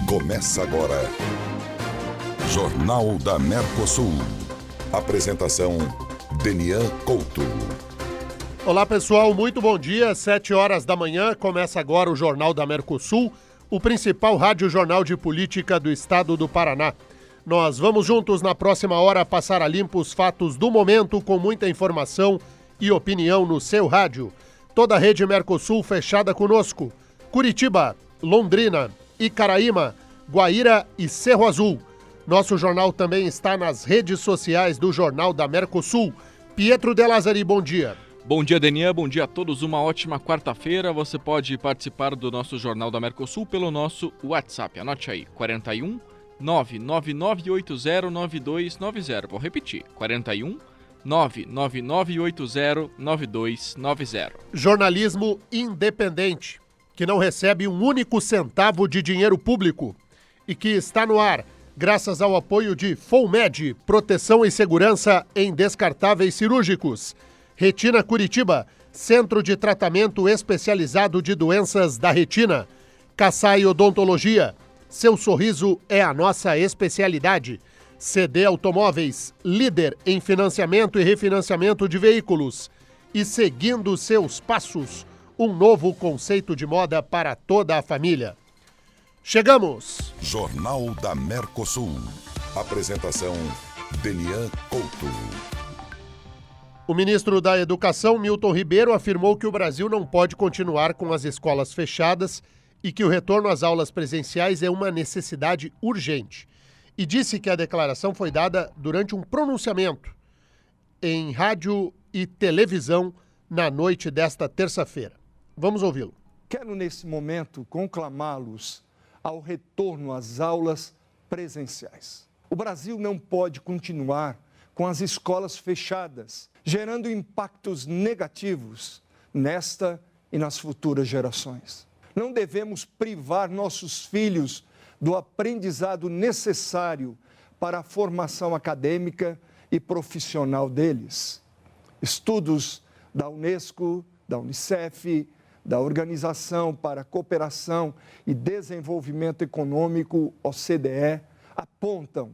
Começa agora, Jornal da Mercosul. Apresentação, Denian Couto. Olá pessoal, muito bom dia, 7 horas da manhã, começa agora o Jornal da Mercosul, o principal rádio-jornal de política do estado do Paraná. Nós vamos juntos na próxima hora passar a limpo os fatos do momento com muita informação e opinião no seu rádio. Toda a rede Mercosul fechada conosco, Curitiba, Londrina, Icaraíma, Guaíra e Cerro Azul. Nosso jornal também está nas redes sociais do Jornal da Mercosul. Pietro de Lazari, bom dia. Bom dia, Denian. Bom dia a todos. Uma ótima quarta-feira. Você pode participar do nosso Jornal da Mercosul pelo nosso WhatsApp. Anote aí, 41 999809290. Vou repetir, 41 999809290. Jornalismo independente, que não recebe um único centavo de dinheiro público e que está no ar graças ao apoio de FOLMED, Proteção e Segurança em Descartáveis Cirúrgicos. Retina Curitiba, Centro de Tratamento Especializado de Doenças da Retina. Kassai Odontologia, seu sorriso é a nossa especialidade. CD Automóveis, líder em financiamento e refinanciamento de veículos. E seguindo seus passos, um novo conceito de moda para toda a família. Chegamos! Jornal da Mercosul. Apresentação, Denian Couto. O ministro da Educação, Milton Ribeiro, afirmou que o Brasil não pode continuar com as escolas fechadas e que o retorno às aulas presenciais é uma necessidade urgente. E disse que a declaração foi dada durante um pronunciamento em rádio e televisão na noite desta terça-feira. Vamos ouvi-lo. Quero, nesse momento, conclamá-los ao retorno às aulas presenciais. O Brasil não pode continuar com as escolas fechadas, gerando impactos negativos nesta e nas futuras gerações. Não devemos privar nossos filhos do aprendizado necessário para a formação acadêmica e profissional deles. Estudos da Unesco, da Unicef, da Organização para a Cooperação e Desenvolvimento Econômico, OCDE, apontam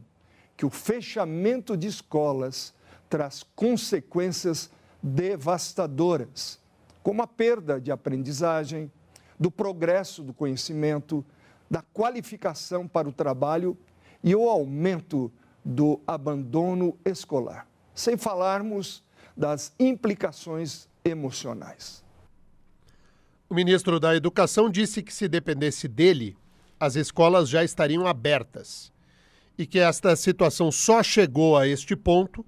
que o fechamento de escolas traz consequências devastadoras, como a perda de aprendizagem, do progresso do conhecimento, da qualificação para o trabalho e o aumento do abandono escolar, sem falarmos das implicações emocionais. O ministro da Educação disse que se dependesse dele, as escolas já estariam abertas e que esta situação só chegou a este ponto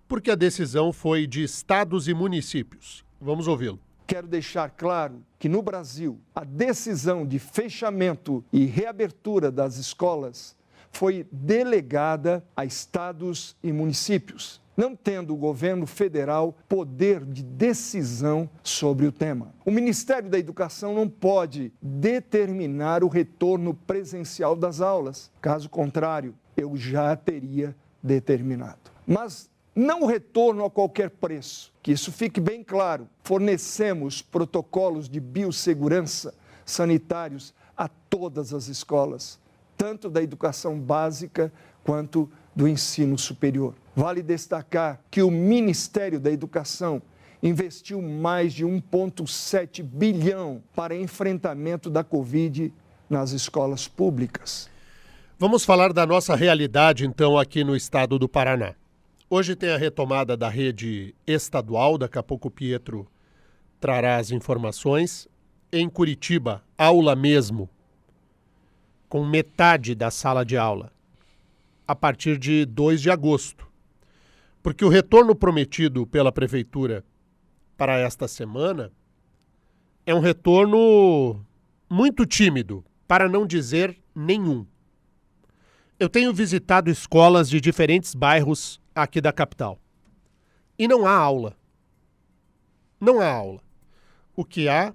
porque a decisão foi de estados e municípios. Vamos ouvi-lo. Quero deixar claro que no Brasil a decisão de fechamento e reabertura das escolas foi delegada a estados e municípios, não tendo o governo federal poder de decisão sobre o tema. O Ministério da Educação não pode determinar o retorno presencial das aulas. Caso contrário, eu já teria determinado. Mas não o retorno a qualquer preço. Que isso fique bem claro. Fornecemos protocolos de biossegurança sanitários a todas as escolas, tanto da educação básica quanto do ensino superior. Vale destacar que o Ministério da Educação investiu mais de 1,7 bilhão para enfrentamento da Covid nas escolas públicas. Vamos falar da nossa realidade, então, aqui no estado do Paraná. Hoje tem a retomada da rede estadual, daqui a pouco o Pietro trará as informações. Em Curitiba, aula mesmo, com metade da sala de aula, a partir de 2 de agosto. Porque o retorno prometido pela Prefeitura para esta semana é um retorno muito tímido, para não dizer nenhum. Eu tenho visitado escolas de diferentes bairros aqui da capital. E não há aula. Não há aula. O que há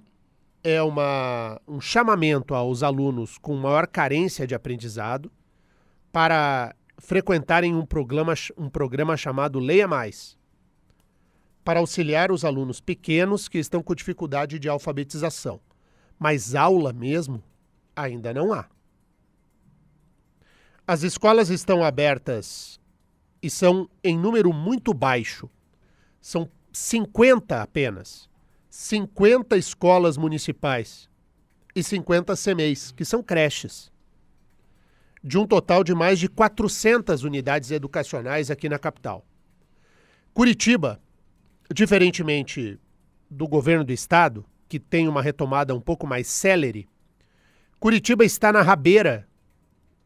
é um chamamento aos alunos com maior carência de aprendizado, para frequentarem um programa chamado Leia Mais, para auxiliar os alunos pequenos que estão com dificuldade de alfabetização. Mas aula mesmo ainda não há. As escolas estão abertas e são em número muito baixo. São 50 apenas. 50 escolas municipais e 50 CMEIs, que são creches. De um total de mais de 400 unidades educacionais aqui na capital. Curitiba, diferentemente do governo do estado, que tem uma retomada um pouco mais célere, Curitiba está na rabeira,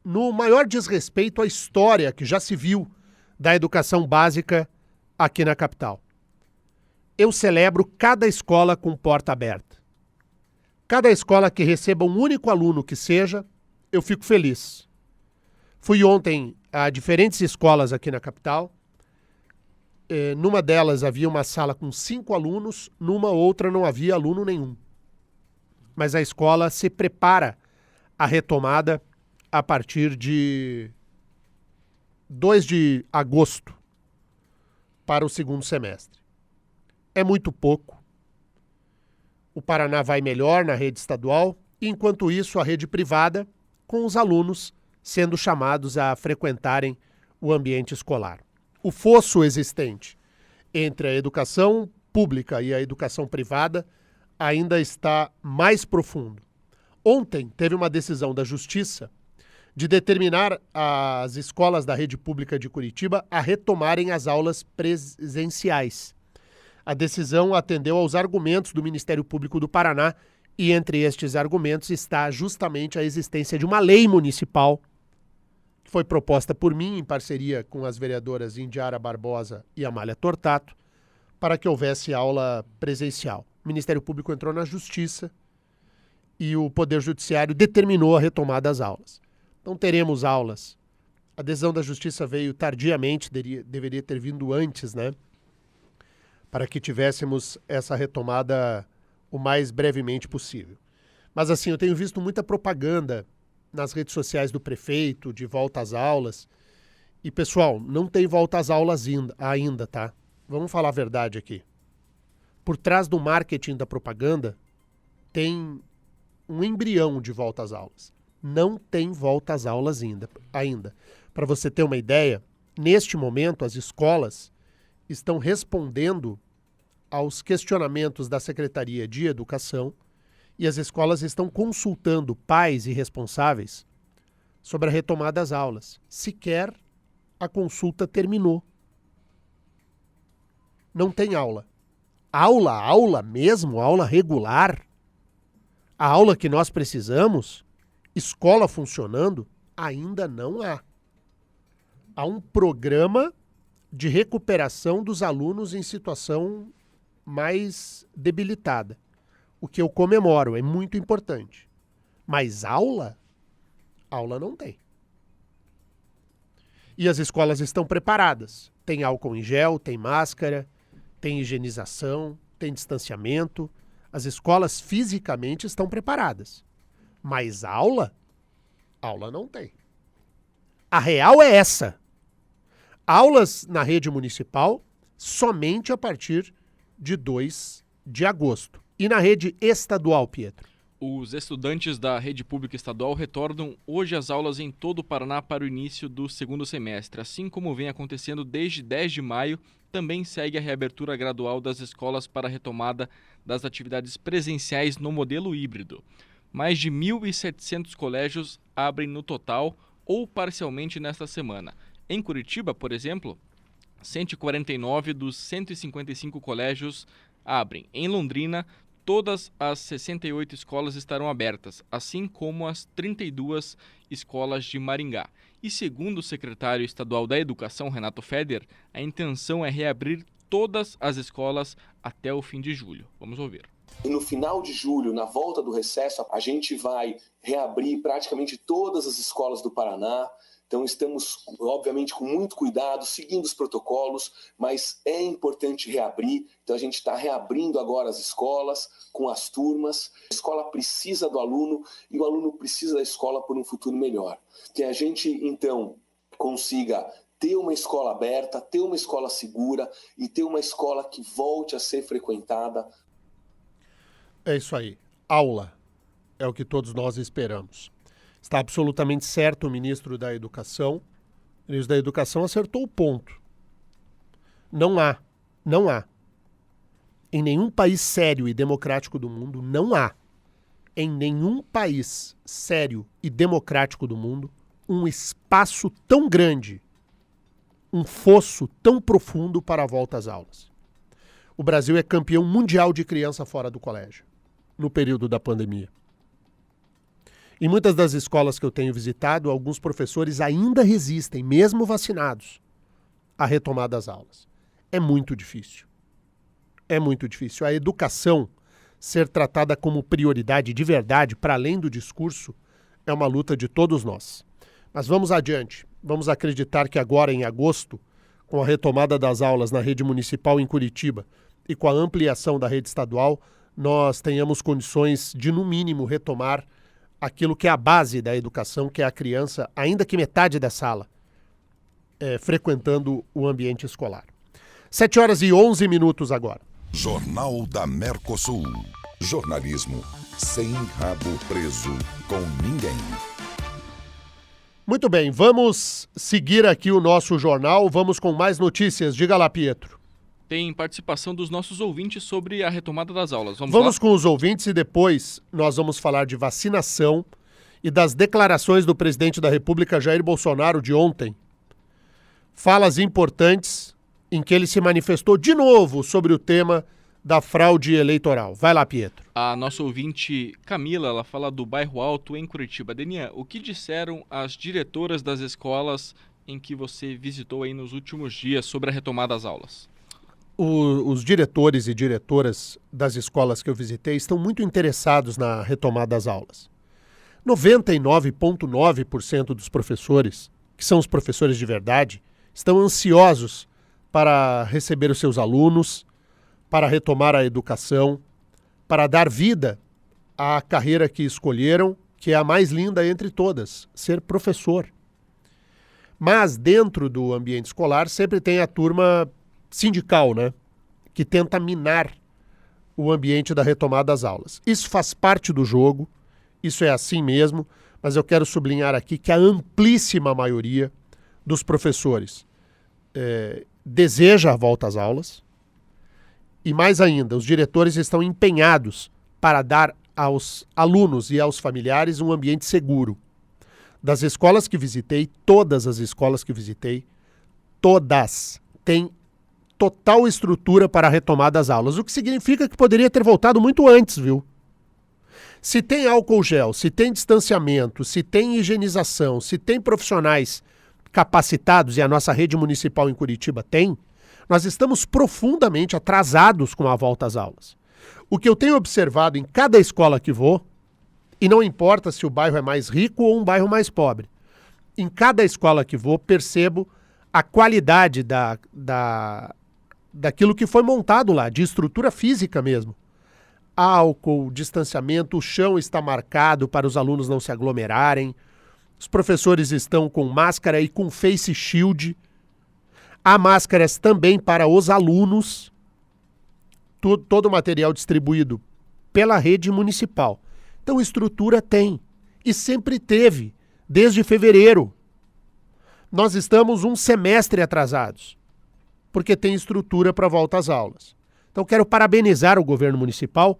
no maior desrespeito à história que já se viu da educação básica aqui na capital. Eu celebro cada escola com porta aberta. Cada escola que receba um único aluno que seja, eu fico feliz. Fui ontem a diferentes escolas aqui na capital. Numa delas havia uma sala com 5 alunos, numa outra não havia aluno nenhum. Mas a escola se prepara à retomada a partir de 2 de agosto para o segundo semestre. É muito pouco. O Paraná vai melhor na rede estadual, e enquanto isso a rede privada, com os alunos sendo chamados a frequentarem o ambiente escolar. O fosso existente entre a educação pública e a educação privada ainda está mais profundo. Ontem teve uma decisão da Justiça de determinar as escolas da rede pública de Curitiba a retomarem as aulas presenciais. A decisão atendeu aos argumentos do Ministério Público do Paraná e entre estes argumentos está justamente a existência de uma lei municipal que foi proposta por mim em parceria com as vereadoras Indiara Barbosa e Amália Tortato para que houvesse aula presencial. O Ministério Público entrou na Justiça e o Poder Judiciário determinou a retomada das aulas. Então teremos aulas. A decisão da Justiça veio tardiamente, deveria ter vindo antes, né? Para que tivéssemos essa retomada o mais brevemente possível. Mas assim, eu tenho visto muita propaganda nas redes sociais do prefeito de volta às aulas. E pessoal, não tem volta às aulas ainda, tá? Vamos falar a verdade aqui. Por trás do marketing da propaganda tem um embrião de volta às aulas. Não tem volta às aulas ainda. Para você ter uma ideia, neste momento as escolas estão respondendo aos questionamentos da Secretaria de Educação e as escolas estão consultando pais e responsáveis sobre a retomada das aulas. Sequer a consulta terminou. Não tem aula. Aula mesmo, aula regular, a aula que nós precisamos, escola funcionando, ainda não há. Há um programa de recuperação dos alunos em situação mais debilitada. O que eu comemoro, é muito importante. Mas aula não tem. E as escolas estão preparadas. Tem álcool em gel, tem máscara, tem higienização, tem distanciamento. As escolas fisicamente estão preparadas. Mas aula não tem. A real é essa. Aulas na rede municipal somente a partir de 2 de agosto. E na rede estadual, Pietro? Os estudantes da rede pública estadual retornam hoje às aulas em todo o Paraná para o início do segundo semestre. Assim como vem acontecendo desde 10 de maio, também segue a reabertura gradual das escolas para a retomada das atividades presenciais no modelo híbrido. Mais de 1.700 colégios abrem no total ou parcialmente nesta semana. Em Curitiba, por exemplo, 149 dos 155 colégios abrem. Em Londrina, todas as 68 escolas estarão abertas, assim como as 32 escolas de Maringá. E segundo o secretário estadual da Educação, Renato Feder, a intenção é reabrir todas as escolas até o fim de julho. Vamos ouvir. E no final de julho, na volta do recesso, a gente vai reabrir praticamente todas as escolas do Paraná. Então estamos, obviamente, com muito cuidado, seguindo os protocolos, mas é importante reabrir. Então a gente está reabrindo agora as escolas, com as turmas. A escola precisa do aluno e o aluno precisa da escola por um futuro melhor. Que a gente, então, consiga ter uma escola aberta, ter uma escola segura e ter uma escola que volte a ser frequentada. É isso aí. Aula é o que todos nós esperamos. Está absolutamente certo o ministro da Educação. O ministro da Educação acertou o ponto. Não há. Em nenhum país sério e democrático do mundo, não há. Em nenhum país sério e democrático do mundo, um espaço tão grande, um fosso tão profundo para a volta às aulas. O Brasil é campeão mundial de criança fora do colégio, no período da pandemia. Em muitas das escolas que eu tenho visitado, alguns professores ainda resistem, mesmo vacinados, à retomada das aulas. É muito difícil. É muito difícil. A educação ser tratada como prioridade de verdade, para além do discurso, é uma luta de todos nós. Mas vamos adiante. Vamos acreditar que agora, em agosto, com a retomada das aulas na rede municipal em Curitiba e com a ampliação da rede estadual, nós tenhamos condições de, no mínimo, retomar aquilo que é a base da educação, que é a criança, ainda que metade da sala, frequentando o ambiente escolar. 7h11 agora. Jornal da Mercosul. Jornalismo sem rabo preso com ninguém. Muito bem, vamos seguir aqui o nosso jornal, vamos com mais notícias. Diga lá, Pietro. Tem participação dos nossos ouvintes sobre a retomada das aulas. Vamos com os ouvintes e depois nós vamos falar de vacinação e das declarações do presidente da República, Jair Bolsonaro, de ontem. Falas importantes em que ele se manifestou de novo sobre o tema da fraude eleitoral. Vai lá, Pietro. A nossa ouvinte Camila, ela fala do Bairro Alto, em Curitiba. Denian, o que disseram as diretoras das escolas em que você visitou aí nos últimos dias sobre a retomada das aulas? Os diretores e diretoras das escolas que eu visitei estão muito interessados na retomada das aulas. 99,9% dos professores, que são os professores de verdade, estão ansiosos para receber os seus alunos, para retomar a educação, para dar vida à carreira que escolheram, que é a mais linda entre todas, ser professor. Mas dentro do ambiente escolar sempre tem a turma sindical, né? Que tenta minar o ambiente da retomada das aulas. Isso faz parte do jogo, isso é assim mesmo, mas eu quero sublinhar aqui que a amplíssima maioria dos professores deseja a volta às aulas e, mais ainda, os diretores estão empenhados para dar aos alunos e aos familiares um ambiente seguro. Das escolas que visitei, todas as escolas que visitei, todas têm total estrutura para a retomada das aulas, o que significa que poderia ter voltado muito antes, viu? Se tem álcool gel, se tem distanciamento, se tem higienização, se tem profissionais capacitados, e a nossa rede municipal em Curitiba tem, nós estamos profundamente atrasados com a volta às aulas. O que eu tenho observado em cada escola que vou, e não importa se o bairro é mais rico ou um bairro mais pobre, em cada escola que vou percebo a qualidade daquilo que foi montado lá, de estrutura física mesmo. Álcool, distanciamento, o chão está marcado para os alunos não se aglomerarem, os professores estão com máscara e com face shield, há máscaras também para os alunos, todo o material distribuído pela rede municipal. Então estrutura tem, e sempre teve, desde fevereiro. Nós estamos um semestre atrasados, porque tem estrutura para volta às aulas. Então quero parabenizar o governo municipal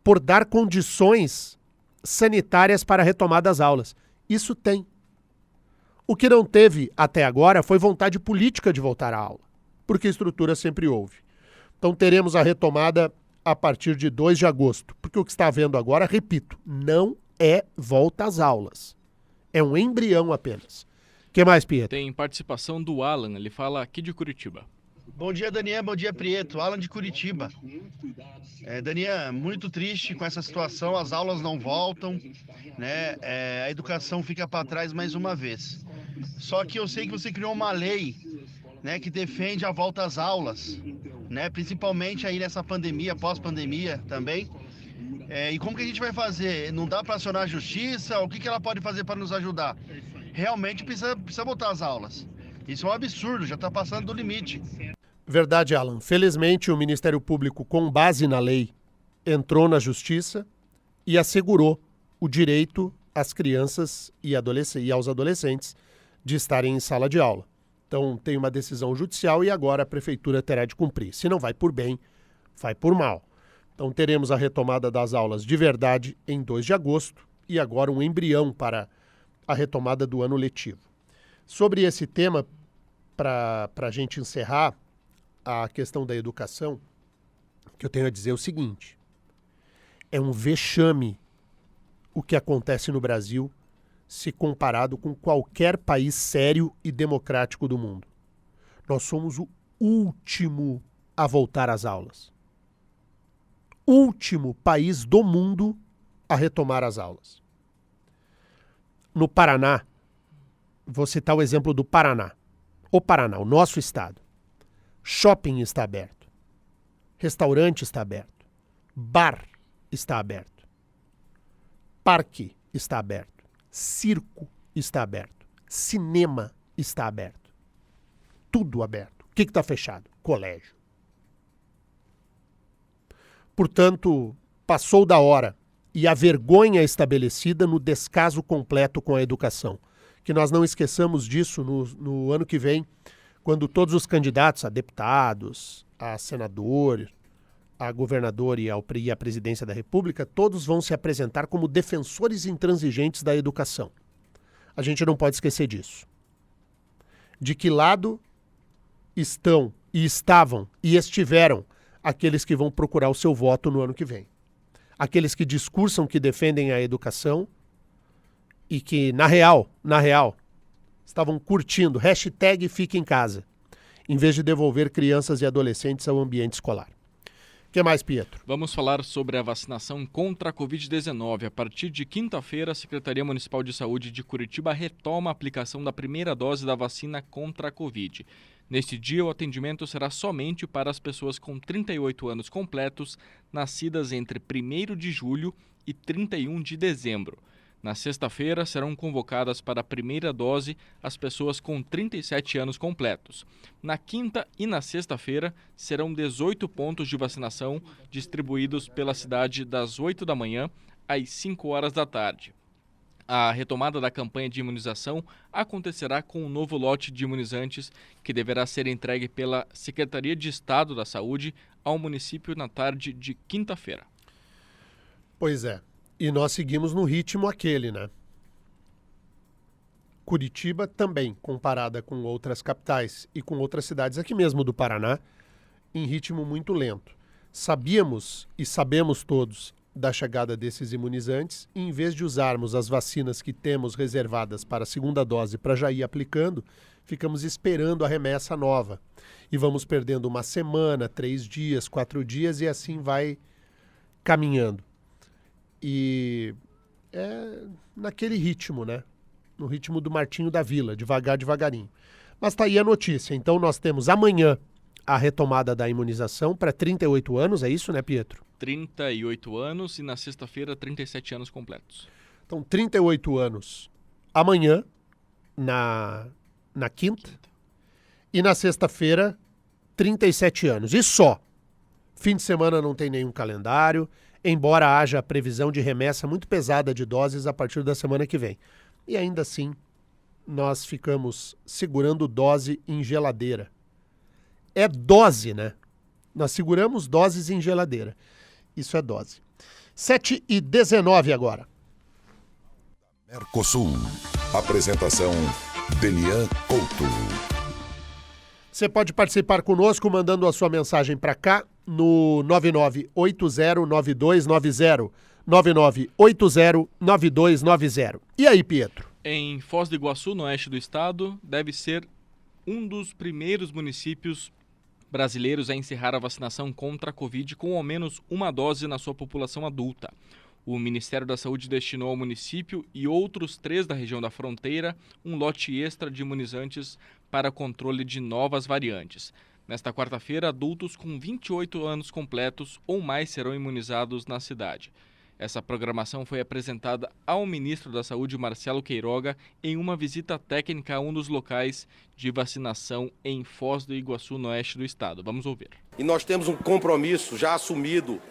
por dar condições sanitárias para a retomada das aulas. Isso tem. O que não teve até agora foi vontade política de voltar à aula, porque estrutura sempre houve. Então teremos a retomada a partir de 2 de agosto, porque o que está havendo agora, repito, não é volta às aulas. É um embrião apenas. O que mais, Pietro? Tem participação do Alan, ele fala aqui de Curitiba. Bom dia, Daniel. Bom dia, Prieto. Alan de Curitiba. Daniel, muito triste com essa situação. As aulas não voltam, né? A educação fica para trás mais uma vez. Só que eu sei que você criou uma lei, né, que defende a volta às aulas, né? Principalmente aí nessa pandemia, pós-pandemia também. E como que a gente vai fazer? Não dá para acionar a justiça? O que ela pode fazer para nos ajudar? Realmente precisa voltar às aulas. Isso é um absurdo, já está passando do limite. Verdade, Alan. Felizmente, o Ministério Público, com base na lei, entrou na justiça e assegurou o direito às crianças e aos adolescentes de estarem em sala de aula. Então, tem uma decisão judicial e agora a prefeitura terá de cumprir. Se não vai por bem, vai por mal. Então, teremos a retomada das aulas de verdade em 2 de agosto e agora um embrião para a retomada do ano letivo. Sobre esse tema, para a gente encerrar a questão da educação, o que eu tenho a dizer é o seguinte: é um vexame o que acontece no Brasil se comparado com qualquer país sério e democrático do mundo. Nós somos o último a voltar às aulas. Último país do mundo a retomar as aulas. No Paraná, vou citar o exemplo do Paraná. O Paraná, o nosso estado. Shopping está aberto. Restaurante está aberto. Bar está aberto. Parque está aberto. Circo está aberto. Cinema está aberto. Tudo aberto. O que está fechado? Colégio. Portanto, passou da hora e a vergonha estabelecida no descaso completo com a educação. Que nós não esqueçamos disso no ano que vem, quando todos os candidatos a deputados, a senador, a governador e a presidência da República, todos vão se apresentar como defensores intransigentes da educação. A gente não pode esquecer disso. De que lado estão e estavam e estiveram aqueles que vão procurar o seu voto no ano que vem? Aqueles que discursam que defendem a educação e que, na real, estavam curtindo, hashtag fica em casa, em vez de devolver crianças e adolescentes ao ambiente escolar. O que mais, Pietro? Vamos falar sobre a vacinação contra a Covid-19. A partir de quinta-feira, a Secretaria Municipal de Saúde de Curitiba retoma a aplicação da primeira dose da vacina contra a Covid. Neste dia, o atendimento será somente para as pessoas com 38 anos completos, nascidas entre 1º de julho e 31 de dezembro. Na sexta-feira, serão convocadas para a primeira dose as pessoas com 37 anos completos. Na quinta e na sexta-feira, serão 18 pontos de vacinação distribuídos pela cidade das 8 da manhã às 5 horas da tarde. A retomada da campanha de imunização acontecerá com um novo lote de imunizantes que deverá ser entregue pela Secretaria de Estado da Saúde ao município na tarde de quinta-feira. Pois é. E nós seguimos no ritmo aquele, né? Curitiba também, comparada com outras capitais e com outras cidades aqui mesmo do Paraná, em ritmo muito lento. Sabíamos e sabemos todos da chegada desses imunizantes e, em vez de usarmos as vacinas que temos reservadas para a segunda dose para já ir aplicando, ficamos esperando a remessa nova. E vamos perdendo uma semana, 3 dias, 4 dias e assim vai caminhando. E é naquele ritmo, né? No ritmo do Martinho da Vila, devagarinho. Mas tá aí a notícia. Então nós temos amanhã a retomada da imunização para 38 anos, é isso, né, Pietro? 38 anos e na sexta-feira 37 anos completos. Então 38 anos amanhã, na quinta, e na sexta-feira 37 anos. E só. Fim de semana não tem nenhum calendário, embora haja a previsão de remessa muito pesada de doses a partir da semana que vem. E ainda assim, nós ficamos segurando dose em geladeira. É dose, né? Nós seguramos doses em geladeira. Isso é dose. 7h19 agora. Mercosul. Apresentação, Denian Couto. Você pode participar conosco mandando a sua mensagem para cá no 99809290. 99809290. E aí, Pietro? Em Foz do Iguaçu, no oeste do estado, deve ser um dos primeiros municípios brasileiros a encerrar a vacinação contra a Covid com ao menos uma dose na sua população adulta. O Ministério da Saúde destinou ao município e outros 3 da região da fronteira um lote extra de imunizantes para controle de novas variantes. Nesta quarta-feira, adultos com 28 anos completos ou mais serão imunizados na cidade. Essa programação foi apresentada ao ministro da Saúde, Marcelo Queiroga, em uma visita técnica a um dos locais de vacinação em Foz do Iguaçu, no oeste do estado. Vamos ouvir. E nós temos um compromisso já assumido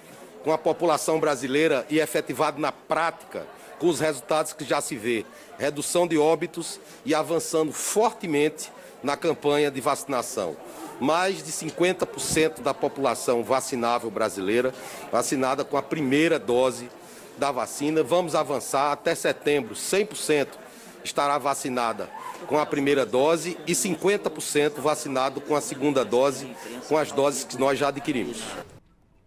com a população brasileira e efetivado na prática com os resultados que já se vê. Redução de óbitos e avançando fortemente na campanha de vacinação. Mais de 50% da população vacinável brasileira vacinada com a primeira dose da vacina. Vamos avançar até setembro, 100% estará vacinada com a primeira dose e 50% vacinado com a segunda dose, com as doses que nós já adquirimos.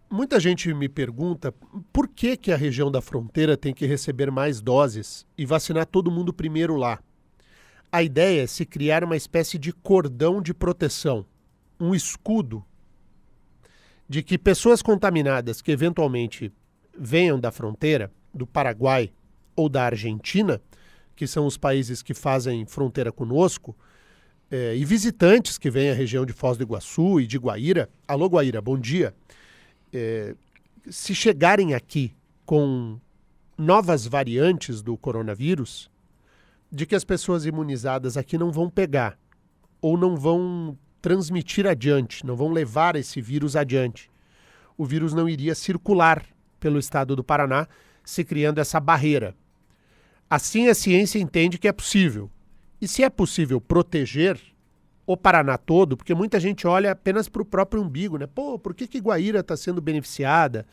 Muita gente me pergunta por que a região da fronteira tem que receber mais doses e vacinar todo mundo primeiro lá. A ideia é se criar uma espécie de cordão de proteção, um escudo de que pessoas contaminadas que eventualmente venham da fronteira, do Paraguai ou da Argentina, que são os países que fazem fronteira conosco, e visitantes que vêm à região de Foz do Iguaçu e de Guaíra. Alô, Guaíra, bom dia. Se chegarem aqui com novas variantes do coronavírus, de que as pessoas imunizadas aqui não vão pegar ou não vão transmitir adiante, não vão levar esse vírus adiante. O vírus não iria circular pelo estado do Paraná, se criando essa barreira. Assim, a ciência entende que é possível. E se é possível proteger o Paraná todo, porque muita gente olha apenas para o próprio umbigo, né? Pô, por que Guaíra está sendo beneficiada?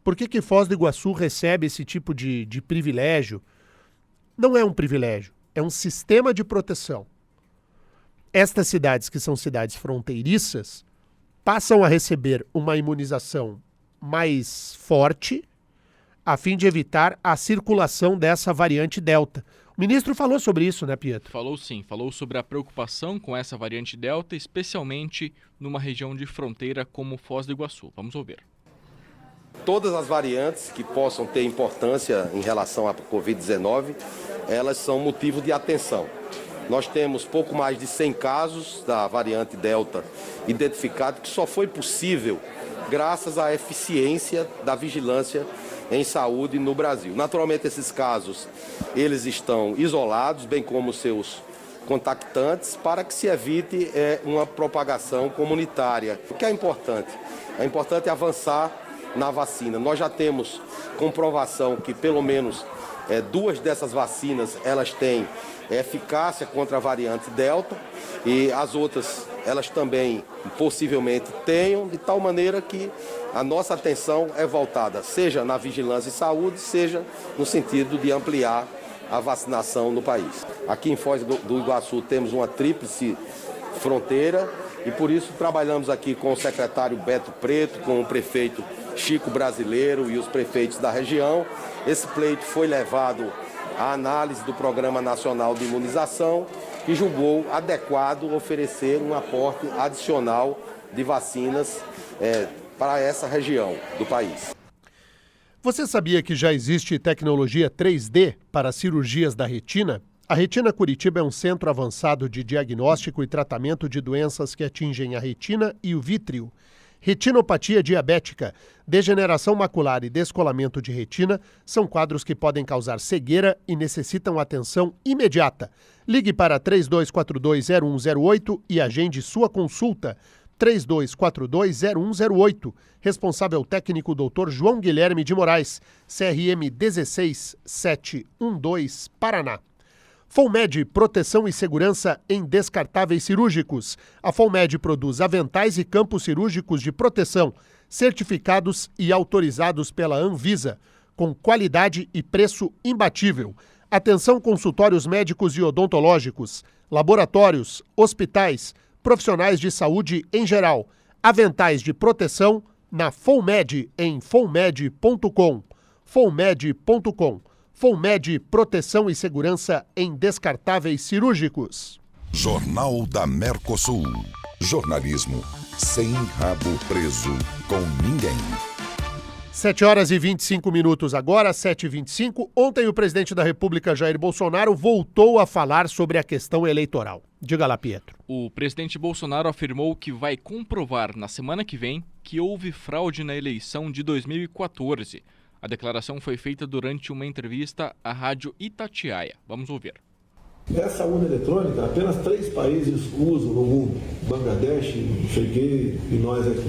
Por que Foz do Iguaçu recebe esse tipo de privilégio? Não é um privilégio, é um sistema de proteção. Estas cidades, que são cidades fronteiriças, passam a receber uma imunização mais forte, a fim de evitar a circulação dessa variante Delta. O ministro falou sobre isso, né, Pietro? Falou sim, falou sobre a preocupação com essa variante Delta, especialmente numa região de fronteira como Foz do Iguaçu. Vamos ouvir. Todas as variantes que possam ter importância em relação à Covid-19, elas são motivo de atenção. Nós temos pouco mais de 100 casos da variante Delta identificados, que só foi possível graças à eficiência da vigilância em saúde no Brasil. Naturalmente, esses casos, eles estão isolados, bem como seus contactantes, para que se evite uma propagação comunitária. O que é importante? É importante avançar na vacina. Nós já temos comprovação que pelo menos 2 dessas vacinas, elas têm eficácia contra a variante Delta e as outras, elas também possivelmente tenham, de tal maneira que a nossa atenção é voltada, seja na vigilância e saúde, seja no sentido de ampliar a vacinação no país. Aqui em Foz do Iguaçu temos uma tríplice fronteira e por isso trabalhamos aqui com o secretário Beto Preto, com o prefeito Chico Brasileiro e os prefeitos da região. Esse pleito foi levado à análise do Programa Nacional de Imunização, que julgou adequado oferecer um aporte adicional de vacinas para essa região do país. Você sabia que já existe tecnologia 3D para cirurgias da retina? A Retina Curitiba é um centro avançado de diagnóstico e tratamento de doenças que atingem a retina e o vítreo. Retinopatia diabética, degeneração macular e descolamento de retina são quadros que podem causar cegueira e necessitam atenção imediata. Ligue para 32420108 e agende sua consulta. 32420108. Responsável técnico Dr. João Guilherme de Moraes, CRM 16712, Paraná. Folmed, proteção e segurança em descartáveis cirúrgicos. A Folmed produz aventais e campos cirúrgicos de proteção, certificados e autorizados pela Anvisa, com qualidade e preço imbatível. Atenção, consultórios médicos e odontológicos, laboratórios, hospitais, profissionais de saúde em geral. Aventais de proteção na Folmed, em folmed.com. Folmed.com. Folmed, proteção e segurança em descartáveis cirúrgicos. Jornal da Mercosul. Jornalismo Sem rabo preso com ninguém. 7h25 agora, 7h25. Ontem o presidente da República, Jair Bolsonaro, voltou a falar sobre a questão eleitoral. Diga lá, Pietro. O presidente Bolsonaro afirmou que vai comprovar na semana que vem que houve fraude na eleição de 2014. A declaração foi feita durante uma entrevista à rádio Itatiaia. Vamos ouvir. Essa urna eletrônica, apenas 3 países usam no mundo. Bangladesh, Cheguei e nós aqui.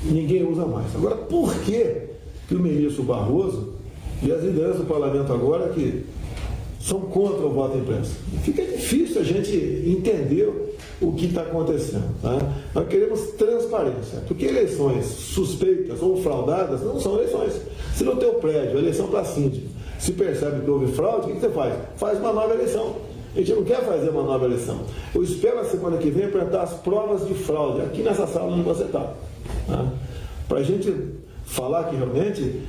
Ninguém usa mais. Agora, por que o ministro Barroso e as lideranças do parlamento agora que são contra o voto impresso? Fica difícil a gente entender o que está acontecendo. Tá? Nós queremos transparência, porque eleições suspeitas ou fraudadas não são eleições. Se no teu prédio, a eleição para síndico, se percebe que houve fraude, o que você faz? Faz uma nova eleição. A gente não quer fazer uma nova eleição. Eu espero a semana que vem apresentar as provas de fraude aqui nessa sala onde você está. Tá? Para a gente falar que realmente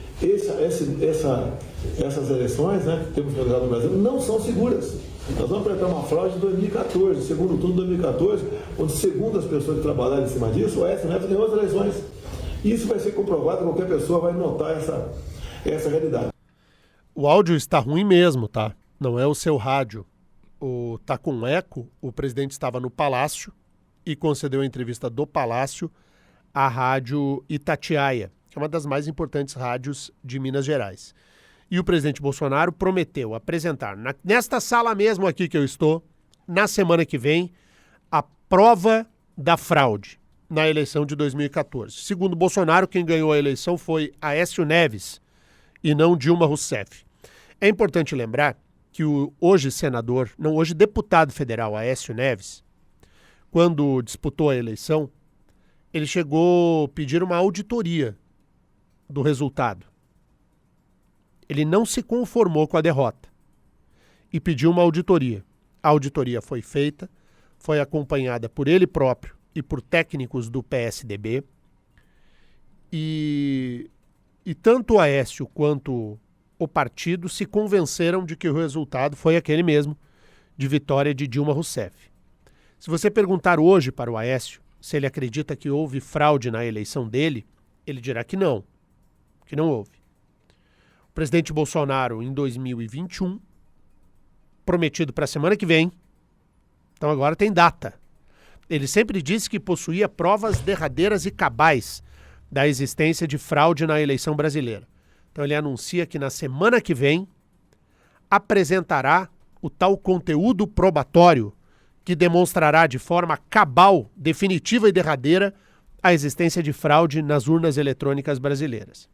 essas eleições, né, que temos realizado no Brasil, não são seguras. Nós vamos apresentar uma fraude de 2014, segundo turno de 2014, onde, segundo as pessoas que trabalharam em cima disso, o STF tem outras eleições. Isso vai ser comprovado, qualquer pessoa vai notar essa realidade. O áudio está ruim mesmo, tá? Não é o seu rádio. Tá com eco. O presidente estava no Palácio e concedeu a entrevista do Palácio à rádio Itatiaia, que é uma das mais importantes rádios de Minas Gerais. E o presidente Bolsonaro prometeu apresentar, nesta sala mesmo aqui que eu estou, na semana que vem, a prova da fraude na eleição de 2014. Segundo Bolsonaro, quem ganhou a eleição foi Aécio Neves e não Dilma Rousseff. É importante lembrar que o hoje deputado federal Aécio Neves, quando disputou a eleição, ele chegou a pedir uma auditoria do resultado. Ele não se conformou com a derrota e pediu uma auditoria. A auditoria foi feita, foi acompanhada por ele próprio e por técnicos do PSDB. E tanto o Aécio quanto o partido se convenceram de que o resultado foi aquele mesmo, de vitória de Dilma Rousseff. Se você perguntar hoje para o Aécio se ele acredita que houve fraude na eleição dele, ele dirá que não houve. O presidente Bolsonaro, em 2021, prometido para a semana que vem, então agora tem data. Ele sempre disse que possuía provas derradeiras e cabais da existência de fraude na eleição brasileira. Então ele anuncia que na semana que vem apresentará o tal conteúdo probatório que demonstrará de forma cabal, definitiva e derradeira a existência de fraude nas urnas eletrônicas brasileiras.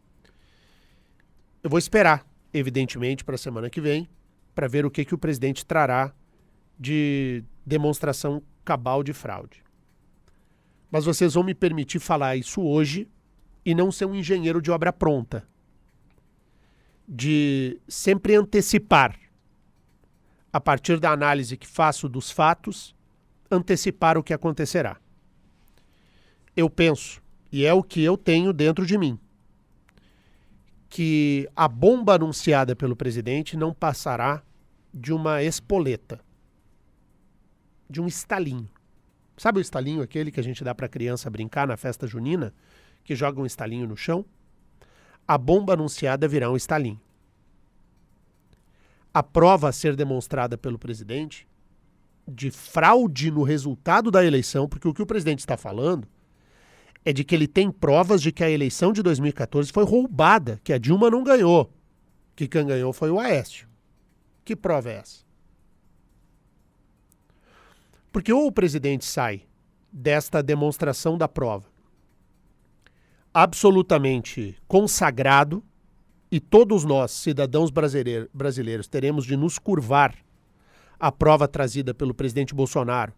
Eu vou esperar, evidentemente, para a semana que vem, para ver o que o presidente trará de demonstração cabal de fraude. Mas vocês vão me permitir falar isso hoje e não ser um engenheiro de obra pronta, de sempre antecipar, a partir da análise que faço dos fatos, antecipar o que acontecerá. Eu penso, e é o que eu tenho dentro de mim, que a bomba anunciada pelo presidente não passará de uma espoleta, de um estalinho. Sabe o estalinho, aquele que a gente dá para a criança brincar na festa junina, que joga um estalinho no chão? A bomba anunciada virá um estalinho. A prova a ser demonstrada pelo presidente de fraude no resultado da eleição, porque o que o presidente está falando é de que ele tem provas de que a eleição de 2014 foi roubada, que a Dilma não ganhou, que quem ganhou foi o Aécio. Que prova é essa? Porque ou o presidente sai desta demonstração da prova absolutamente consagrado, e todos nós, cidadãos brasileiros, teremos de nos curvar à prova trazida pelo presidente Bolsonaro.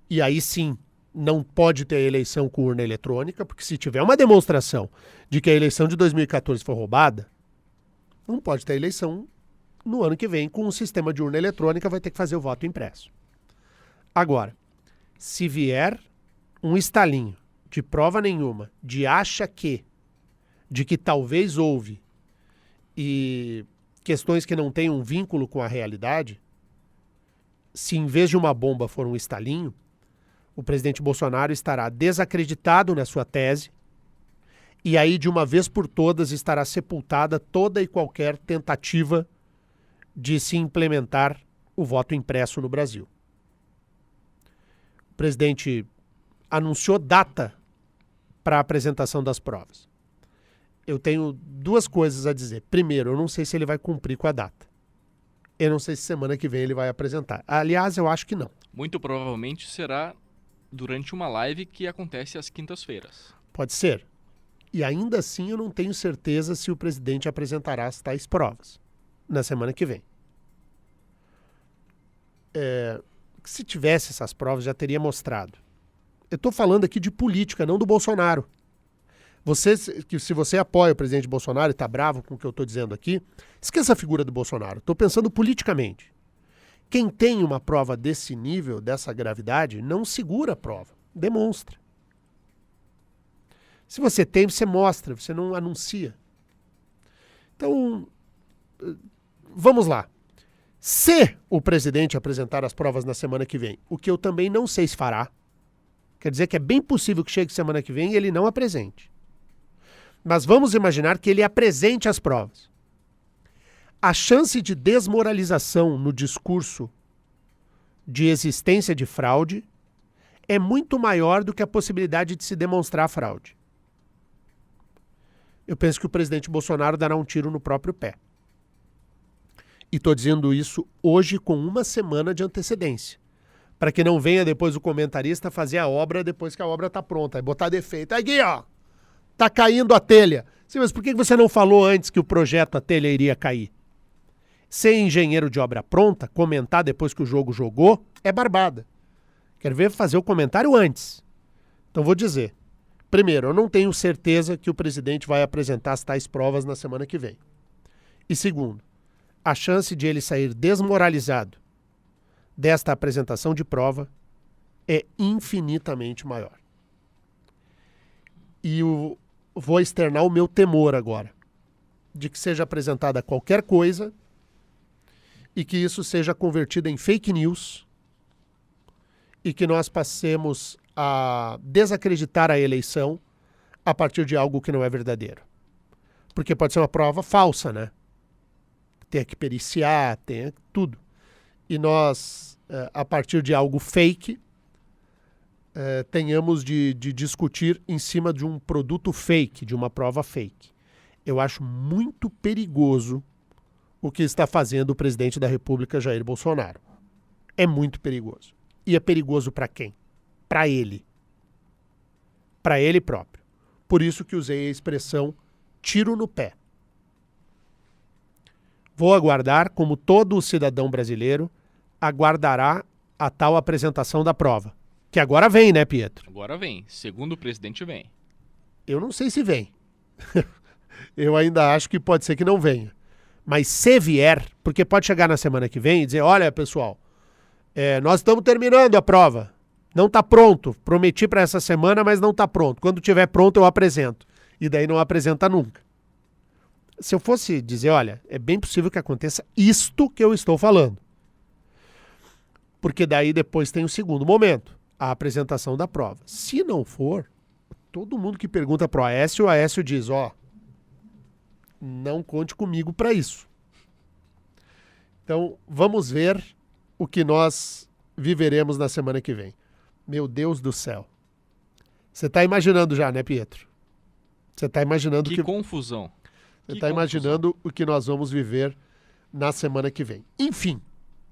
E aí sim, não pode ter eleição com urna eletrônica, porque se tiver uma demonstração de que a eleição de 2014 foi roubada, não pode ter eleição no ano que vem com um sistema de urna eletrônica, vai ter que fazer o voto impresso. Agora, se vier um estalinho de prova nenhuma, de que talvez houve, e questões que não têm um vínculo com a realidade, se em vez de uma bomba for um estalinho, o presidente Bolsonaro estará desacreditado na sua tese e aí, de uma vez por todas, estará sepultada toda e qualquer tentativa de se implementar o voto impresso no Brasil. O presidente anunciou data para a apresentação das provas. Eu tenho duas coisas a dizer. Primeiro, eu não sei se ele vai cumprir com a data. Eu não sei se semana que vem ele vai apresentar. Aliás, eu acho que não. Muito provavelmente será durante uma live que acontece às quintas-feiras. Pode ser. E ainda assim eu não tenho certeza se o presidente apresentará as tais provas na semana que vem. Se tivesse essas provas, já teria mostrado. Eu estou falando aqui de política, não do Bolsonaro. Se você apoia o presidente Bolsonaro e está bravo com o que eu estou dizendo aqui, esqueça a figura do Bolsonaro. Estou pensando politicamente. Quem tem uma prova desse nível, dessa gravidade, não segura a prova, demonstra. Se você tem, você mostra, você não anuncia. Então, vamos lá. Se o presidente apresentar as provas na semana que vem, o que eu também não sei se fará, quer dizer que é bem possível que chegue semana que vem e ele não apresente. Mas vamos imaginar que ele apresente as provas. A chance de desmoralização no discurso de existência de fraude é muito maior do que a possibilidade de se demonstrar fraude. Eu penso que o presidente Bolsonaro dará um tiro no próprio pé. E estou dizendo isso hoje com uma semana de antecedência. Para que não venha depois o comentarista fazer a obra depois que a obra está pronta. Aí botar defeito. Aqui, ó. Tá caindo a telha. Sim, mas por que você não falou antes que o projeto, a telha, iria cair? Ser engenheiro de obra pronta, comentar depois que o jogo jogou, é barbada. Quero ver fazer o comentário antes. Então vou dizer. Primeiro, eu não tenho certeza que o presidente vai apresentar as tais provas na semana que vem. E segundo, a chance de ele sair desmoralizado desta apresentação de prova é infinitamente maior. E eu vou externar o meu temor agora de que seja apresentada qualquer coisa e que isso seja convertido em fake news e que nós passemos a desacreditar a eleição a partir de algo que não é verdadeiro. Porque pode ser uma prova falsa, né? Tem que periciar, tem tudo. E nós, a partir de algo fake, tenhamos de discutir em cima de um produto fake, de uma prova fake. Eu acho muito perigoso o que está fazendo o presidente da República, Jair Bolsonaro. É muito perigoso. E é perigoso para quem? Para ele. Para ele próprio. Por isso que usei a expressão tiro no pé. Vou aguardar, como todo cidadão brasileiro aguardará a tal apresentação da prova. Que agora vem, né, Pietro? Agora vem. Segundo o presidente, vem. Eu não sei se vem. Eu ainda acho que pode ser que não venha. Mas se vier, porque pode chegar na semana que vem e dizer, olha, pessoal, nós estamos terminando a prova. Não está pronto. Prometi para essa semana, mas não está pronto. Quando estiver pronto, eu apresento. E daí não apresenta nunca. Se eu fosse dizer, olha, é bem possível que aconteça isto que eu estou falando. Porque daí depois tem o segundo momento, a apresentação da prova. Se não for, todo mundo que pergunta para o Aécio diz, não conte comigo para isso. Então, vamos ver o que nós viveremos na semana que vem. Meu Deus do céu. Você está imaginando já, né, Pietro? Você está imaginando que confusão. Você está imaginando o que nós vamos viver na semana que vem. Enfim,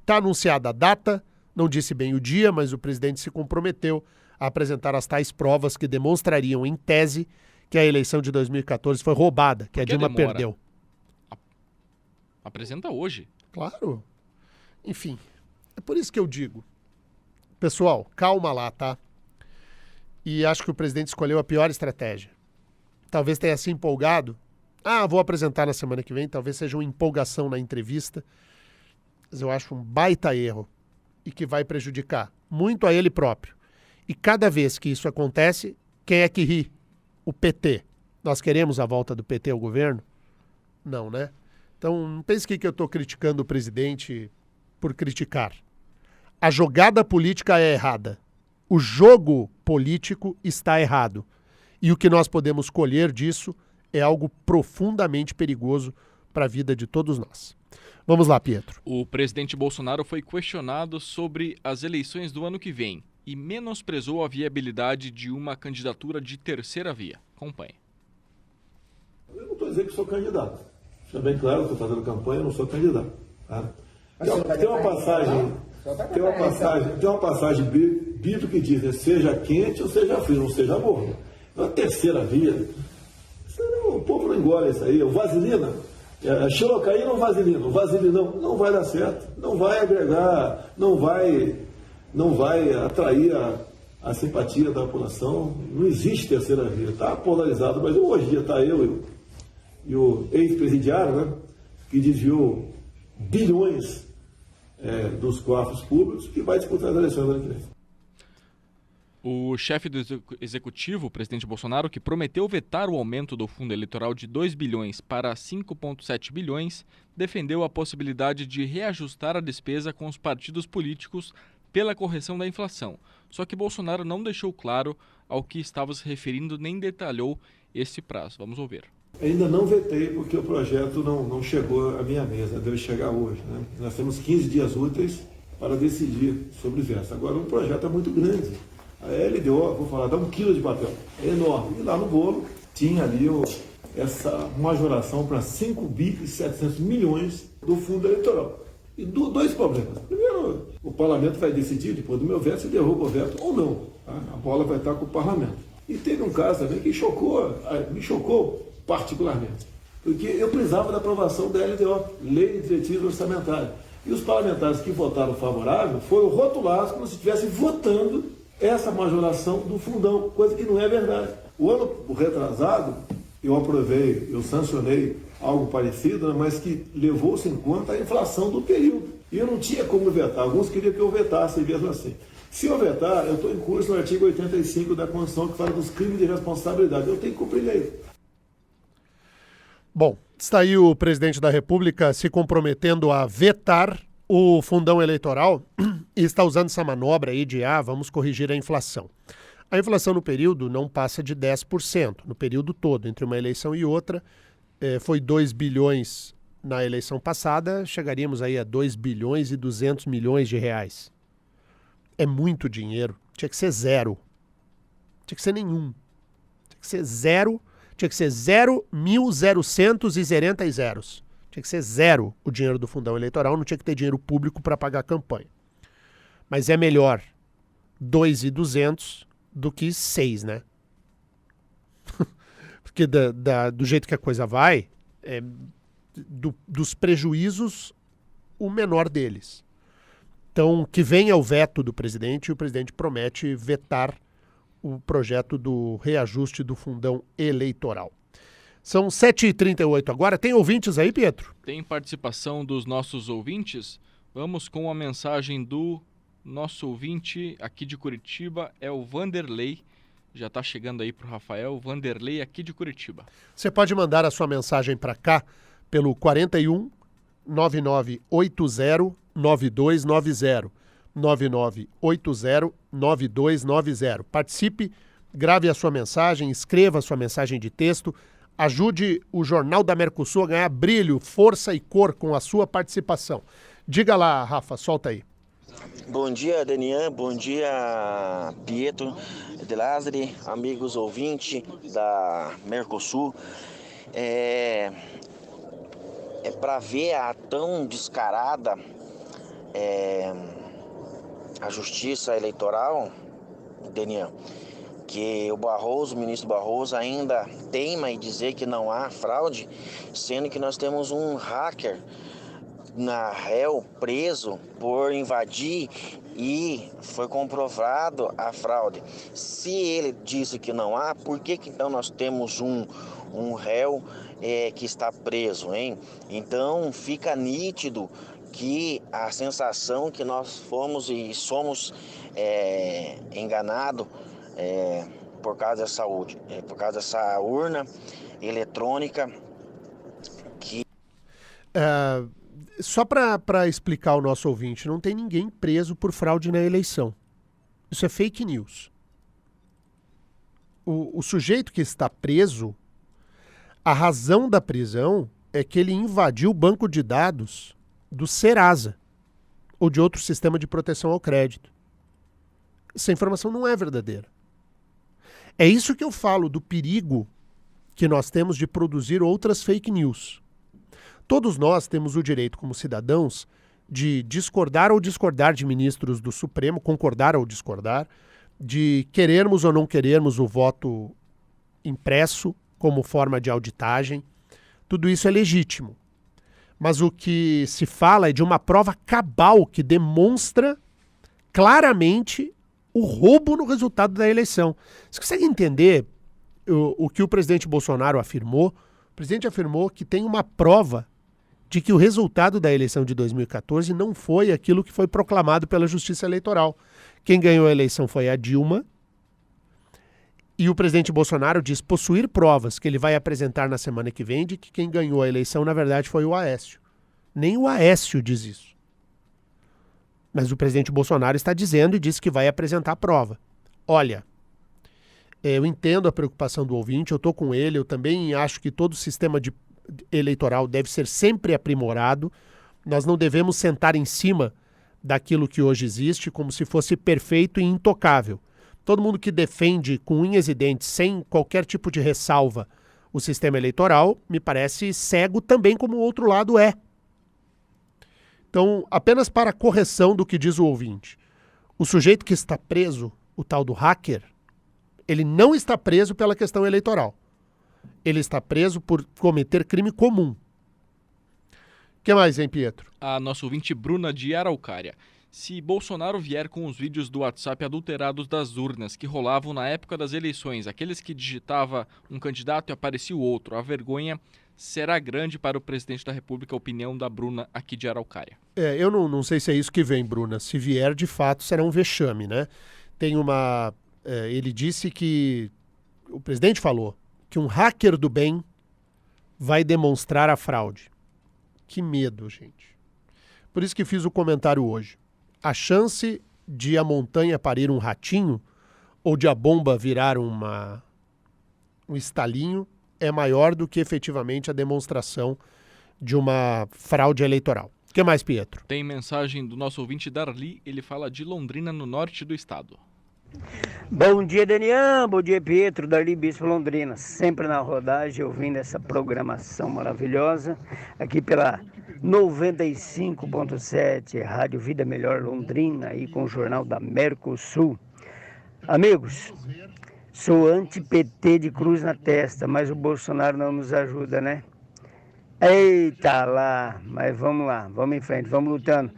está anunciada a data, não disse bem o dia, mas o presidente se comprometeu a apresentar as tais provas que demonstrariam, em tese, que a eleição de 2014 foi roubada, que a Dilma perdeu. Apresenta hoje. Claro. Enfim, é por isso que eu digo. Pessoal, calma lá, tá? E acho que o presidente escolheu a pior estratégia. Talvez tenha se empolgado. Vou apresentar na semana que vem. Talvez seja uma empolgação na entrevista. Mas eu acho um baita erro. E que vai prejudicar muito a ele próprio. E cada vez que isso acontece, quem é que ri? O PT. Nós queremos a volta do PT ao governo? Não, né? Então, não pense que eu estou criticando o presidente por criticar. A jogada política é errada. O jogo político está errado. E o que nós podemos colher disso é algo profundamente perigoso para a vida de todos nós. Vamos lá, Pietro. O presidente Bolsonaro foi questionado sobre as eleições do ano que vem e menosprezou a viabilidade de uma candidatura de terceira via. Acompanhe. Eu não estou dizendo que sou candidato. Fica bem claro, estou fazendo campanha, eu não sou candidato. Tá? Tem uma passagem bíblica que diz, né, seja quente ou seja frio, não seja morno. A terceira via, o povo não engole isso aí. O vaselina, xilocaína ou vaselina? O vaselinão não vai dar certo, não vai agregar, não vai atrair a simpatia da população. Não existe terceira via, está polarizado, mas hoje em dia está eu e o ex-presidiário, né, que desviou bilhões dos cofres públicos, que vai disputar as eleições do ano que vem. O chefe do executivo, o presidente Bolsonaro, que prometeu vetar o aumento do fundo eleitoral de 2 bilhões para 5,7 bilhões, defendeu a possibilidade de reajustar a despesa com os partidos políticos pela correção da inflação. Só que Bolsonaro não deixou claro ao que estava se referindo nem detalhou esse prazo. Vamos ouvir. Ainda não vetei porque o projeto não chegou à minha mesa, deve chegar hoje, né? Nós temos 15 dias úteis para decidir sobre o verso. Agora, o projeto é muito grande. A LDO, vou falar, dá 1 quilo de papel, é enorme. E lá no bolo tinha ali essa majoração para 5 bi e 700 milhões do fundo eleitoral. E dois problemas. Primeiro, o parlamento vai decidir, depois do meu veto, se derruba o veto ou não. Tá? A bola vai estar com o parlamento. E teve um caso também que me chocou particularmente, porque eu precisava da aprovação da LDO, Lei de Diretriz Orçamentária. E os parlamentares que votaram favorável foram rotulados como se estivessem votando essa majoração do fundão, coisa que não é verdade. O ano retrasado, eu sancionei algo parecido, né, mas que levou-se em conta a inflação do período. E eu não tinha como vetar, alguns queriam que eu vetasse mesmo assim. Se eu vetar, eu estou em curso no artigo 85 da Constituição, que fala dos crimes de responsabilidade. Eu tenho que cumprir lei. Bom, está aí o presidente da República se comprometendo a vetar o fundão eleitoral e está usando essa manobra aí de, vamos corrigir a inflação. A inflação no período não passa de 10%, no período todo, entre uma eleição e outra. Foi 2 bilhões na eleição passada, chegaríamos aí a 2 bilhões e 200 milhões de reais. É muito dinheiro, tinha que ser zero, tinha que ser nenhum, tinha que ser zero. Tinha que ser 0.000 e zeros. Tinha que ser zero o dinheiro do fundão eleitoral, não tinha que ter dinheiro público para pagar a campanha. Mas é melhor 2.200 do que 6, né? Porque do jeito que a coisa vai, dos prejuízos, o menor deles. Então, que venha o veto do presidente, e o presidente promete vetar o projeto do reajuste do fundão eleitoral. São 7h38 agora. Tem ouvintes aí, Pietro? Tem participação dos nossos ouvintes. Vamos com a mensagem do nosso ouvinte aqui de Curitiba, é o Vanderlei. Já está chegando aí para o Rafael. Vanderlei aqui de Curitiba. Você pode mandar a sua mensagem para cá pelo 41 9980 9290. 9980-9290. Participe, grave a sua mensagem, escreva a sua mensagem de texto, ajude o Jornal da Mercosul a ganhar brilho, força e cor com a sua participação. Diga lá, Rafa, solta aí. Bom dia, Danian, bom dia, Pietro de Lázari, amigos ouvintes da Mercosul. É para ver a tão descarada a justiça eleitoral, Daniel, que o ministro Barroso ainda teima em dizer que não há fraude, sendo que nós temos um hacker na réu preso por invadir e foi comprovado a fraude. Se ele disse que não há, por que então nós temos um réu que está preso, hein? Então fica nítido que a sensação que nós fomos e somos enganados por causa dessa por causa dessa urna eletrônica que... Só para explicar ao nosso ouvinte, não tem ninguém preso por fraude na eleição. Isso é fake news. O sujeito que está preso, a razão da prisão é que ele invadiu o banco de dados do Serasa ou de outro sistema de proteção ao crédito. Essa informação não é verdadeira. É isso que eu falo do perigo que nós temos de produzir outras fake news. Todos nós temos o direito, como cidadãos, de discordar ou discordar de ministros do Supremo, concordar ou discordar, de querermos ou não querermos o voto impresso como forma de auditagem. Tudo isso é legítimo. Mas o que se fala é de uma prova cabal que demonstra claramente o roubo no resultado da eleição. Você consegue entender o que o presidente Bolsonaro afirmou? O presidente afirmou que tem uma prova de que o resultado da eleição de 2014 não foi aquilo que foi proclamado pela Justiça Eleitoral. Quem ganhou a eleição foi a Dilma, e o presidente Bolsonaro diz possuir provas que ele vai apresentar na semana que vem de que quem ganhou a eleição, na verdade, foi o Aécio. Nem o Aécio diz isso. Mas o presidente Bolsonaro está dizendo e disse que vai apresentar a prova. Olha, eu entendo a preocupação do ouvinte, eu estou com ele, eu também acho que todo o sistema eleitoral deve ser sempre aprimorado. Nós não devemos sentar em cima daquilo que hoje existe como se fosse perfeito e intocável. Todo mundo que defende com unhas e dentes, sem qualquer tipo de ressalva, o sistema eleitoral, me parece cego também como o outro lado é. Então, apenas para correção do que diz o ouvinte, o sujeito que está preso, o tal do hacker, ele não está preso pela questão eleitoral. Ele está preso por cometer crime comum. O que mais, hein, Pietro? A nossa ouvinte Bruna de Araucária. Se Bolsonaro vier com os vídeos do WhatsApp adulterados das urnas que rolavam na época das eleições, aqueles que digitava um candidato e aparecia o outro, a vergonha será grande para o presidente da República, a opinião da Bruna aqui de Araucária. Eu não sei se é isso que vem, Bruna. Se vier, de fato, será um vexame, né? Tem uma... ele disse que... O presidente falou que um hacker do bem vai demonstrar a fraude. Que medo, gente. Por isso que fiz o comentário hoje. A chance de a montanha parir um ratinho ou de a bomba virar um estalinho é maior do que efetivamente a demonstração de uma fraude eleitoral. O que mais, Pietro? Tem mensagem do nosso ouvinte Darli, ele fala de Londrina, no norte do estado. Bom dia, Daniel. Bom dia, Pietro. Darli Bispo, Londrina. Sempre na rodagem, ouvindo essa programação maravilhosa. Aqui pela 95.7, Rádio Vida Melhor Londrina, aí com o Jornal da Mercosul. Amigos, sou anti-PT de cruz na testa, mas o Bolsonaro não nos ajuda, né? Eita lá, mas vamos lá, vamos em frente, vamos lutando.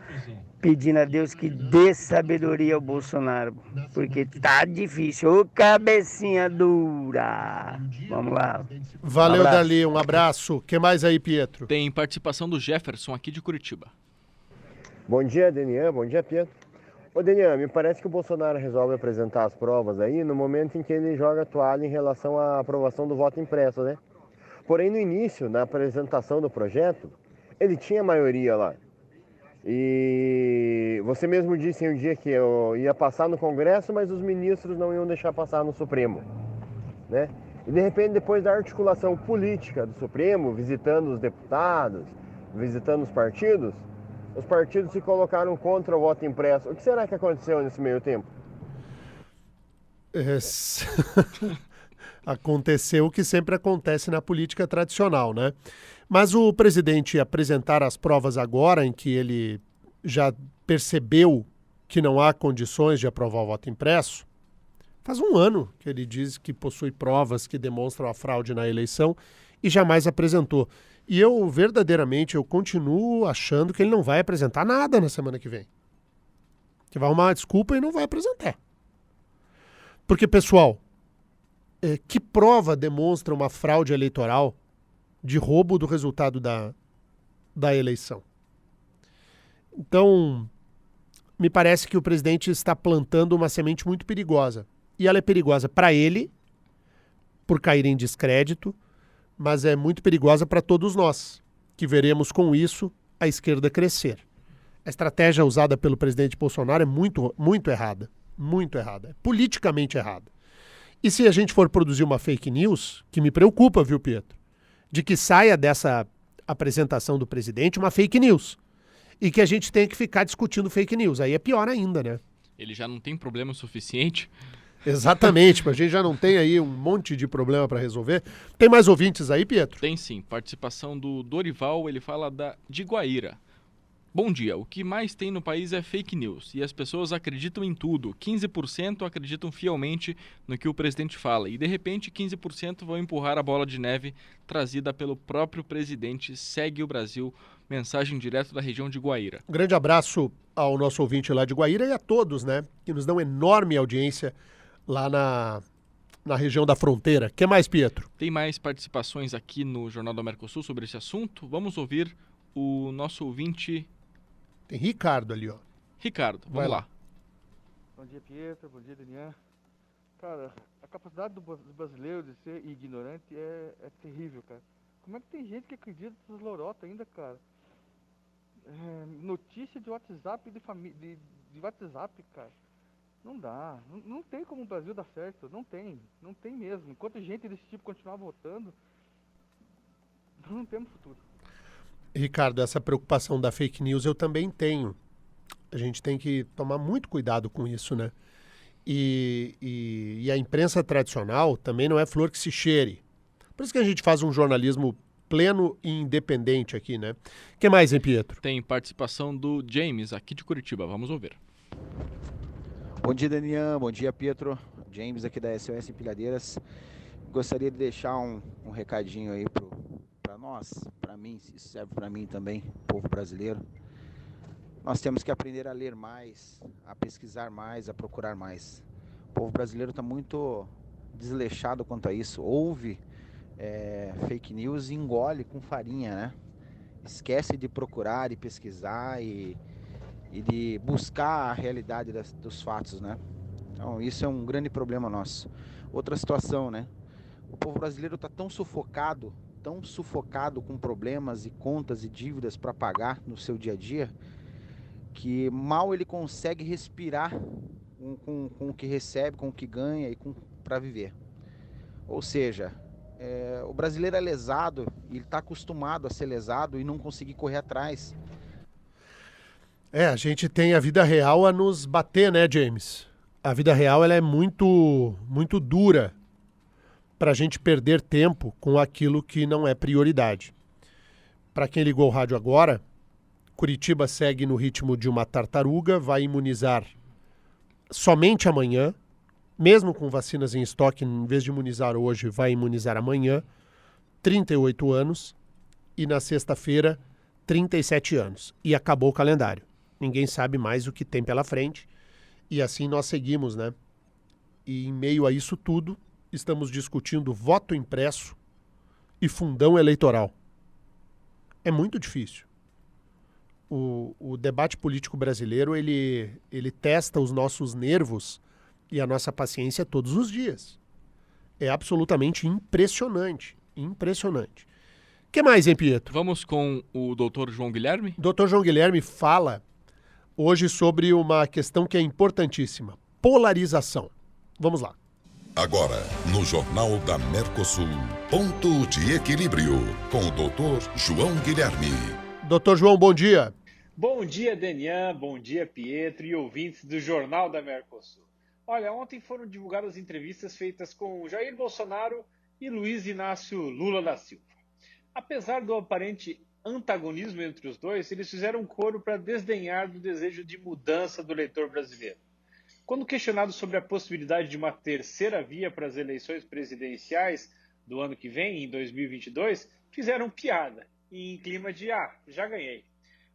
Pedindo a Deus que dê sabedoria ao Bolsonaro, porque tá difícil. Ô, cabecinha dura. Vamos lá. Valeu, Dali. Um abraço. O que mais aí, Pietro? Tem participação do Jefferson aqui de Curitiba. Bom dia, Daniel. Bom dia, Pietro. Ô, Daniel, me parece que o Bolsonaro resolve apresentar as provas aí no momento em que ele joga a toalha em relação à aprovação do voto impresso, né? Porém, no início, na apresentação do projeto, ele tinha maioria lá. E você mesmo disse em um dia que eu ia passar no Congresso, mas os ministros não iam deixar passar no Supremo, né? E de repente, depois da articulação política do Supremo, visitando os deputados, visitando os partidos se colocaram contra o voto impresso. O que será que aconteceu nesse meio tempo? Aconteceu o que sempre acontece na política tradicional, né? Mas o presidente apresentar as provas agora, em que ele já percebeu que não há condições de aprovar o voto impresso, faz um ano que ele diz que possui provas que demonstram a fraude na eleição e jamais apresentou. E eu continuo achando que ele não vai apresentar nada na semana que vem. Que vai arrumar uma desculpa e não vai apresentar. Porque, pessoal, que prova demonstra uma fraude eleitoral de roubo do resultado da eleição? Então, me parece que o presidente está plantando uma semente muito perigosa. E ela é perigosa para ele, por cair em descrédito, mas é muito perigosa para todos nós, que veremos com isso a esquerda crescer. A estratégia usada pelo presidente Bolsonaro é muito, muito errada. Muito errada. É politicamente errada. E se a gente for produzir uma fake news, que me preocupa, viu, Pietro? De que saia dessa apresentação do presidente uma fake news. E que a gente tenha que ficar discutindo fake news. Aí é pior ainda, né? Ele já não tem problema suficiente. Exatamente, a gente já não tem aí um monte de problema para resolver. Tem mais ouvintes aí, Pietro? Tem sim, participação do Dorival, ele fala de Guaíra. Bom dia, o que mais tem no país é fake news e as pessoas acreditam em tudo. 15% acreditam fielmente no que o presidente fala e de repente 15% vão empurrar a bola de neve trazida pelo próprio presidente. Segue o Brasil, mensagem direto da região de Guaíra. Um grande abraço ao nosso ouvinte lá de Guaíra e a todos, né, que nos dão enorme audiência lá na região da fronteira. O que mais, Pietro? Tem mais participações aqui no Jornal da Mercosul sobre esse assunto. Vamos ouvir o nosso ouvinte... Tem Ricardo ali, ó. Ricardo, vamos lá. Bom dia, Pietro. Bom dia, Daniel. Cara, a capacidade do brasileiro de ser ignorante é terrível, cara. Como é que tem gente que acredita nessas lorotas ainda, cara? Notícia de WhatsApp de WhatsApp, cara. Não dá. Não tem como o Brasil dar certo. Não tem. Não tem mesmo. Enquanto gente desse tipo continuar votando, não temos futuro. Ricardo, essa preocupação da fake news eu também tenho. A gente tem que tomar muito cuidado com isso, né? E a imprensa tradicional também não é flor que se cheire. Por isso que a gente faz um jornalismo pleno e independente aqui, né? O que mais, hein, Pietro? Tem participação do James, aqui de Curitiba. Vamos ouvir. Bom dia, Daniel. Bom dia, Pietro. James aqui da SOS Empilhadeiras. Gostaria de deixar um recadinho aí para nós, para mim, isso serve para mim também, povo brasileiro. Nós temos que aprender a ler mais, a pesquisar mais, a procurar mais. O povo brasileiro está muito desleixado quanto a isso. Ouve fake news e engole com farinha, né? Esquece de procurar e pesquisar e de buscar a realidade dos fatos, né? Então isso é um grande problema nosso. Outra situação, né? O povo brasileiro está tão sufocado com problemas e contas e dívidas para pagar no seu dia a dia, que mal ele consegue respirar com o que recebe, com o que ganha e para viver. Ou seja, o brasileiro é lesado e ele está acostumado a ser lesado e não conseguir correr atrás. A gente tem a vida real a nos bater, né, James? A vida real ela é muito, muito dura para a gente perder tempo com aquilo que não é prioridade. Para quem ligou o rádio agora, Curitiba segue no ritmo de uma tartaruga, vai imunizar somente amanhã, mesmo com vacinas em estoque, em vez de imunizar hoje, vai imunizar amanhã, 38 anos, e na sexta-feira, 37 anos. E acabou o calendário. Ninguém sabe mais o que tem pela frente, e assim nós seguimos, né? E em meio a isso tudo, estamos discutindo voto impresso e fundão eleitoral. É muito difícil. O debate político brasileiro, ele testa os nossos nervos e a nossa paciência todos os dias. É absolutamente impressionante. Impressionante. O que mais, hein, Pietro? Vamos com o doutor João Guilherme? Doutor João Guilherme fala hoje sobre uma questão que é importantíssima. Polarização. Vamos lá. Agora, no Jornal da Mercosul, ponto de equilíbrio, com o doutor João Guilherme. Doutor João, bom dia. Bom dia, Daniel, bom dia, Pietro e ouvintes do Jornal da Mercosul. Olha, ontem foram divulgadas entrevistas feitas com Jair Bolsonaro e Luiz Inácio Lula da Silva. Apesar do aparente antagonismo entre os dois, eles fizeram coro para desdenhar do desejo de mudança do eleitor brasileiro. Quando questionados sobre a possibilidade de uma terceira via para as eleições presidenciais do ano que vem, em 2022, fizeram piada e em clima de já ganhei.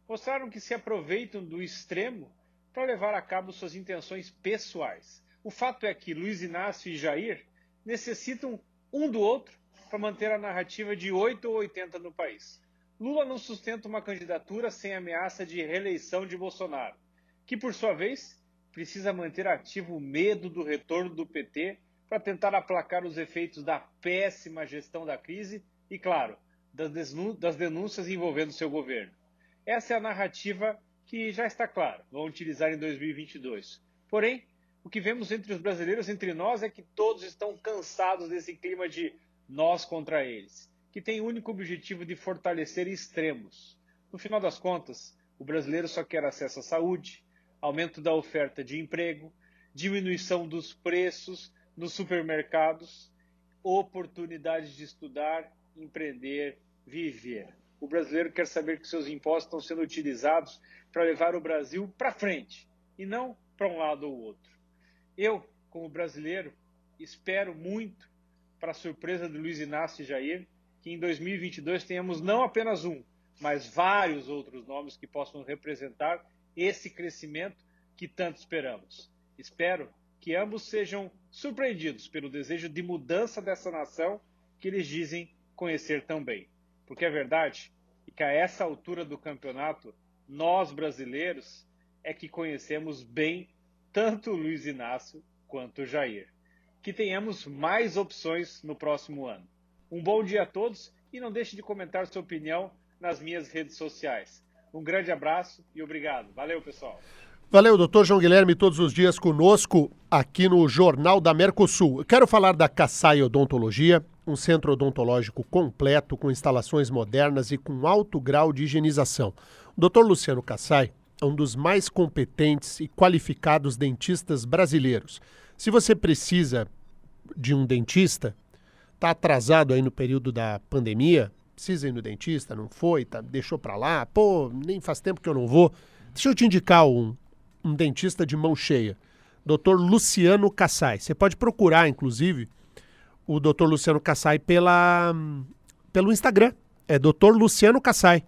Mostraram que se aproveitam do extremo para levar a cabo suas intenções pessoais. O fato é que Luiz Inácio e Jair necessitam um do outro para manter a narrativa de 8 ou 80 no país. Lula não sustenta uma candidatura sem ameaça de reeleição de Bolsonaro, que, por sua vez, precisa manter ativo o medo do retorno do PT para tentar aplacar os efeitos da péssima gestão da crise e, claro, das denúncias envolvendo seu governo. Essa é a narrativa que já está clara, vão utilizar em 2022. Porém, O que vemos entre os brasileiros, entre nós, é que todos estão cansados desse clima de nós contra eles, que tem o único objetivo de fortalecer extremos. No final das contas, o brasileiro só quer acesso à saúde, aumento da oferta de emprego, diminuição dos preços nos supermercados, oportunidades de estudar, empreender, viver. O brasileiro quer saber que seus impostos estão sendo utilizados para levar o Brasil para frente e não para um lado ou outro. Eu, como brasileiro, espero muito, para a surpresa de Luiz Inácio e Jair, que em 2022 tenhamos não apenas um, mas vários outros nomes que possam representar esse crescimento que tanto esperamos. Espero que ambos sejam surpreendidos pelo desejo de mudança dessa nação que eles dizem conhecer tão bem. Porque é verdade que a essa altura do campeonato, nós brasileiros é que conhecemos bem tanto o Luiz Inácio quanto o Jair. Que tenhamos mais opções no próximo ano. Um bom dia a todos e não deixe de comentar sua opinião nas minhas redes sociais. Um grande abraço e obrigado. Valeu, pessoal. Valeu, doutor João Guilherme, todos os dias conosco aqui no Jornal da Mercosul. Eu quero falar da Kassai Odontologia, um centro odontológico completo, com instalações modernas e com alto grau de higienização. O doutor Luciano Kassai é um dos mais competentes e qualificados dentistas brasileiros. Se você precisa de um dentista, está atrasado aí no período da pandemia, precisa ir no dentista, não foi, deixou para lá, nem faz tempo que eu não vou. Deixa eu te indicar um dentista de mão cheia, Dr. Luciano Kassai. Você pode procurar, inclusive, o Dr. Luciano Kassai pelo Instagram. É Dr. Luciano Kassai.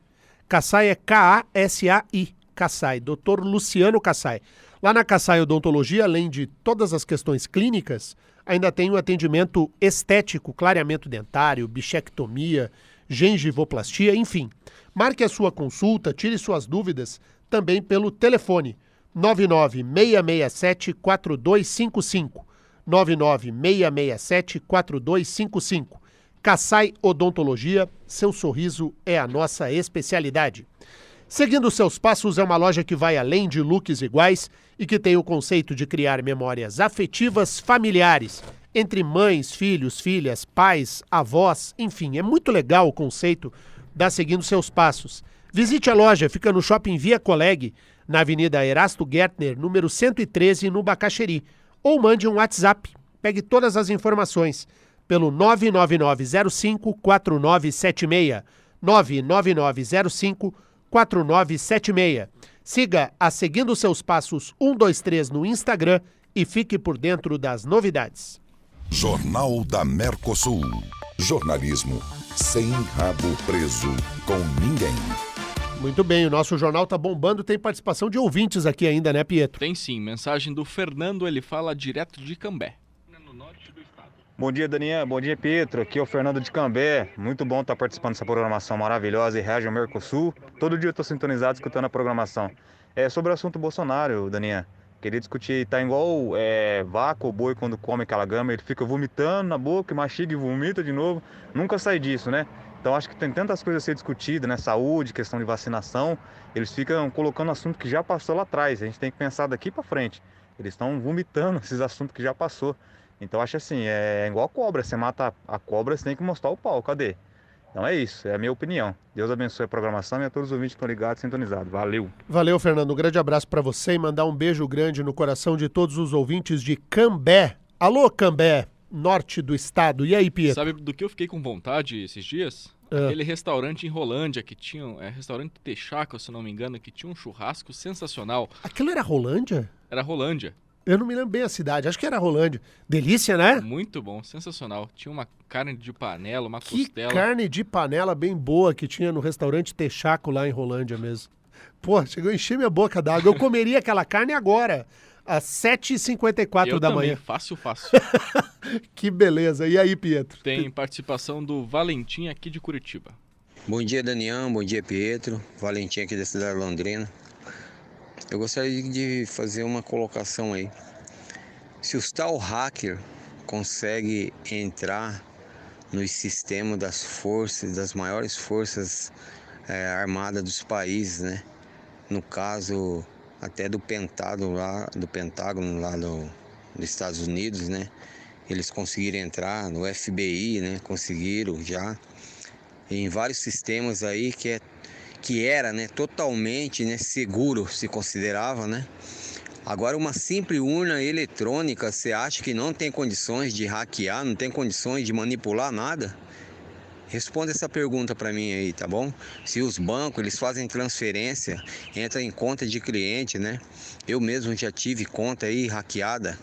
Kassai é K-A-S-A-I. Kassai, Dr. Luciano Kassai. Lá na Kassai Odontologia, além de todas as questões clínicas, ainda tem o atendimento estético, clareamento dentário, bichectomia, gengivoplastia, enfim. Marque a sua consulta, tire suas dúvidas também pelo telefone 99667-4255. 99667-4255. Kassai Odontologia, seu sorriso é a nossa especialidade. Seguindo seus passos, é uma loja que vai além de looks iguais e que tem o conceito de criar memórias afetivas familiares entre mães, filhos, filhas, pais, avós, enfim, é muito legal o conceito da Seguindo Seus Passos. Visite a loja, fica no Shopping Via Coleg, na Avenida Erasto Gertner, número 113, no Bacaxeri, ou mande um WhatsApp, pegue todas as informações pelo 99905-4976, 99905-4976. Siga a Seguindo Seus Passos 123 no Instagram e fique por dentro das novidades. Jornal da Mercosul. Jornalismo sem rabo preso com ninguém. Muito bem, o nosso jornal tá bombando, tem participação de ouvintes aqui ainda, né, Pietro? Tem sim, mensagem do Fernando, ele fala direto de Cambé. Bom dia, Daniel. Bom dia, Pietro. Aqui é o Fernando de Cambé. Muito bom estar participando dessa programação maravilhosa e Região Mercosul. Todo dia eu estou sintonizado escutando a programação. Sobre o assunto Bolsonaro, Daniel. Queria discutir, tá igual vaca ou boi quando come aquela gama, ele fica vomitando na boca, mastiga e vomita de novo. Nunca sai disso, né? Então acho que tem tantas coisas a ser discutidas, né? Saúde, questão de vacinação. Eles ficam colocando assunto que já passou lá atrás. A gente tem que pensar daqui para frente. Eles estão vomitando esses assuntos que já passou. Então acho assim, é igual a cobra. Você mata a cobra, você tem que mostrar o pau. Cadê? Então é isso, é a minha opinião. Deus abençoe a programação e a todos os ouvintes que estão ligados e sintonizados. Valeu. Valeu, Fernando. Um grande abraço para você e mandar um beijo grande no coração de todos os ouvintes de Cambé. Alô, Cambé, norte do estado. E aí, Pietro? Sabe do que eu fiquei com vontade esses dias? Aquele restaurante em Rolândia que tinha, restaurante Texaco, se não me engano, que tinha um churrasco sensacional. Aquilo era Rolândia? Era Rolândia. Eu não me lembro bem a cidade, acho que era Rolândia. Delícia, né? Muito bom, sensacional. Tinha uma carne de panela, uma que costela. Carne de panela bem boa que tinha no restaurante Texaco lá em Rolândia mesmo. Pô, chegou a encher minha boca d'água. Eu comeria aquela carne agora, às 7h54 da manhã. Fácil. Que beleza. E aí, Pietro? Tem participação do Valentim aqui de Curitiba. Bom dia, Daniel. Bom dia, Pietro. Valentim aqui da cidade de Londrina. Eu gostaria de fazer uma colocação aí. Se o tal hacker consegue entrar no sistema das forças, das maiores forças armadas dos países, né? No caso até do Pentágono lá dos Estados Unidos, né? Eles conseguiram entrar no FBI, né? Conseguiram já em vários sistemas aí que era, né, totalmente, né, seguro, se considerava, né? Agora uma simples urna eletrônica, você acha que não tem condições de hackear, não tem condições de manipular nada? Responda essa pergunta para mim aí, tá bom? Se os bancos, eles fazem transferência, entra em conta de cliente, né? Eu mesmo já tive conta aí hackeada.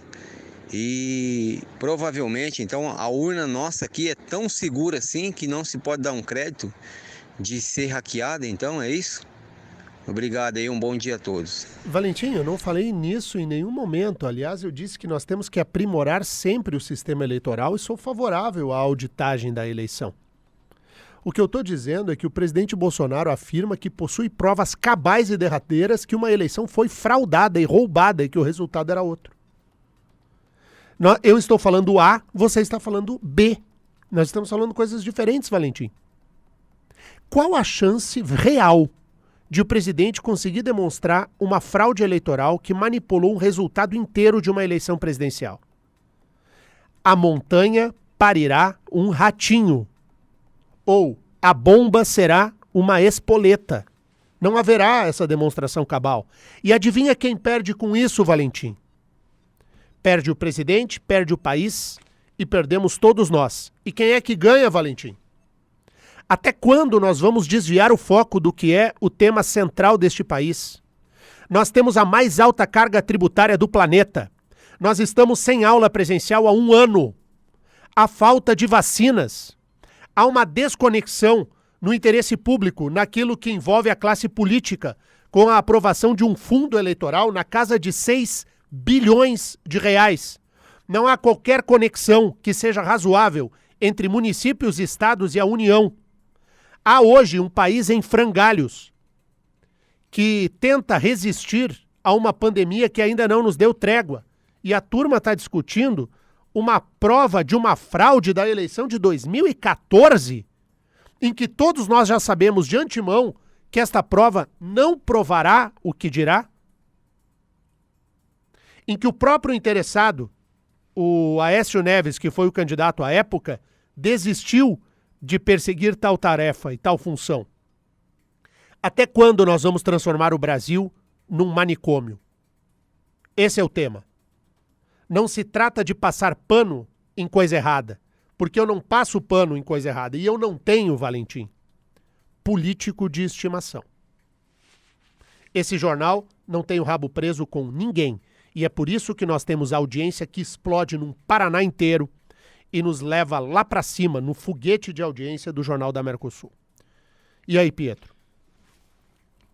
E provavelmente, então, a urna nossa aqui é tão segura assim que não se pode dar um crédito de ser hackeada, então, é isso? Obrigado aí, um bom dia a todos. Valentim, eu não falei nisso em nenhum momento. Aliás, eu disse que nós temos que aprimorar sempre o sistema eleitoral e sou favorável à auditagem da eleição. O que eu estou dizendo é que o presidente Bolsonaro afirma que possui provas cabais e derradeiras que uma eleição foi fraudada e roubada e que o resultado era outro. Eu estou falando A, você está falando B. Nós estamos falando coisas diferentes, Valentim. Qual a chance real de o presidente conseguir demonstrar uma fraude eleitoral que manipulou o resultado inteiro de uma eleição presidencial? A montanha parirá um ratinho. Ou a bomba será uma espoleta. Não haverá essa demonstração cabal. E adivinha quem perde com isso, Valentim? Perde o presidente, perde o país e perdemos todos nós. E quem é que ganha, Valentim? Até quando nós vamos desviar o foco do que é o tema central deste país? Nós temos a mais alta carga tributária do planeta. Nós estamos sem aula presencial há 1 ano. Há falta de vacinas. Há uma desconexão no interesse público naquilo que envolve a classe política, com a aprovação de um fundo eleitoral na casa de 6 bilhões de reais. Não há qualquer conexão que seja razoável entre municípios, estados e a União. Há hoje um país em frangalhos que tenta resistir a uma pandemia que ainda não nos deu trégua. E a turma está discutindo uma prova de uma fraude da eleição de 2014, em que todos nós já sabemos de antemão que esta prova não provará o que dirá, em que o próprio interessado, o Aécio Neves, que foi o candidato à época, desistiu de perseguir tal tarefa e tal função. Até quando nós vamos transformar o Brasil num manicômio? Esse é o tema. Não se trata de passar pano em coisa errada, porque eu não passo pano em coisa errada. E eu não tenho, Valentim, político de estimação. Esse jornal não tem o rabo preso com ninguém. E é por isso que nós temos audiência que explode num Paraná inteiro e nos leva lá para cima, no foguete de audiência do Jornal da Mercosul. E aí, Pietro?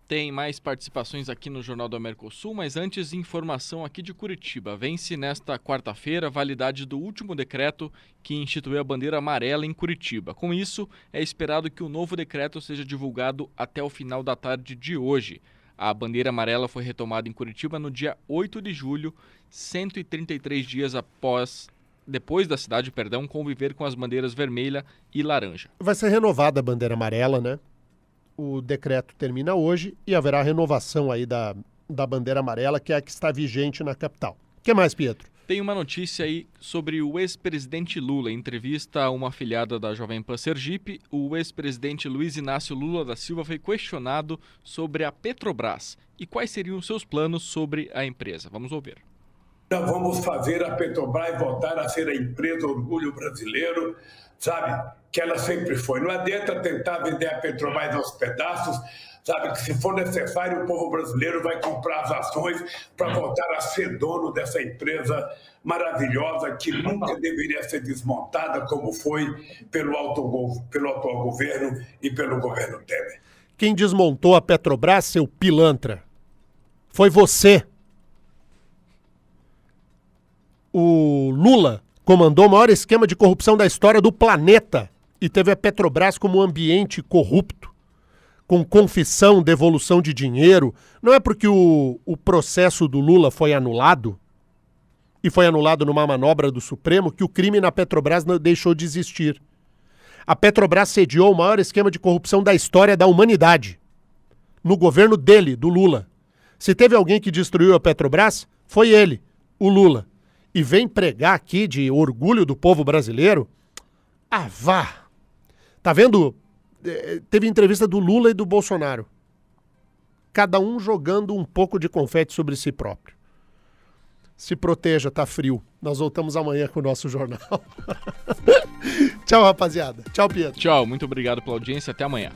Tem mais participações aqui no Jornal da Mercosul, mas antes, informação aqui de Curitiba. Vence nesta quarta-feira a validade do último decreto que instituiu a bandeira amarela em Curitiba. Com isso, é esperado que o novo decreto seja divulgado até o final da tarde de hoje. A bandeira amarela foi retomada em Curitiba no dia 8 de julho, 133 dias depois da cidade, conviver com as bandeiras vermelha e laranja. Vai ser renovada a bandeira amarela, né? O decreto termina hoje e haverá renovação aí da bandeira amarela, que é a que está vigente na capital. O que mais, Pietro? Tem uma notícia aí sobre o ex-presidente Lula. Em entrevista a uma afiliada da Jovem Pan Sergipe, o ex-presidente Luiz Inácio Lula da Silva foi questionado sobre a Petrobras e quais seriam os seus planos sobre a empresa. Vamos ouvir. Nós vamos fazer a Petrobras voltar a ser a empresa orgulho brasileiro, sabe? Que ela sempre foi. Não adianta tentar vender a Petrobras aos pedaços, sabe? Que se for necessário, o povo brasileiro vai comprar as ações para voltar a ser dono dessa empresa maravilhosa que nunca deveria ser desmontada, como foi pelo atual governo e pelo governo Temer. Quem desmontou a Petrobras, seu pilantra, foi você. O Lula comandou o maior esquema de corrupção da história do planeta e teve a Petrobras como um ambiente corrupto, com confissão, devolução de dinheiro. Não é porque o processo do Lula foi anulado, e foi anulado numa manobra do Supremo, que o crime na Petrobras não deixou de existir. A Petrobras sediou o maior esquema de corrupção da história da humanidade, no governo dele, do Lula. Se teve alguém que destruiu a Petrobras, foi ele, o Lula. e vem pregar aqui de orgulho do povo brasileiro? Ah, vá! Tá vendo? Teve entrevista do Lula e do Bolsonaro. Cada um jogando um pouco de confete sobre si próprio. Se proteja, tá frio. Nós voltamos amanhã com o nosso jornal. Tchau, rapaziada. Tchau, Pietro. Tchau, muito obrigado pela audiência. Até amanhã.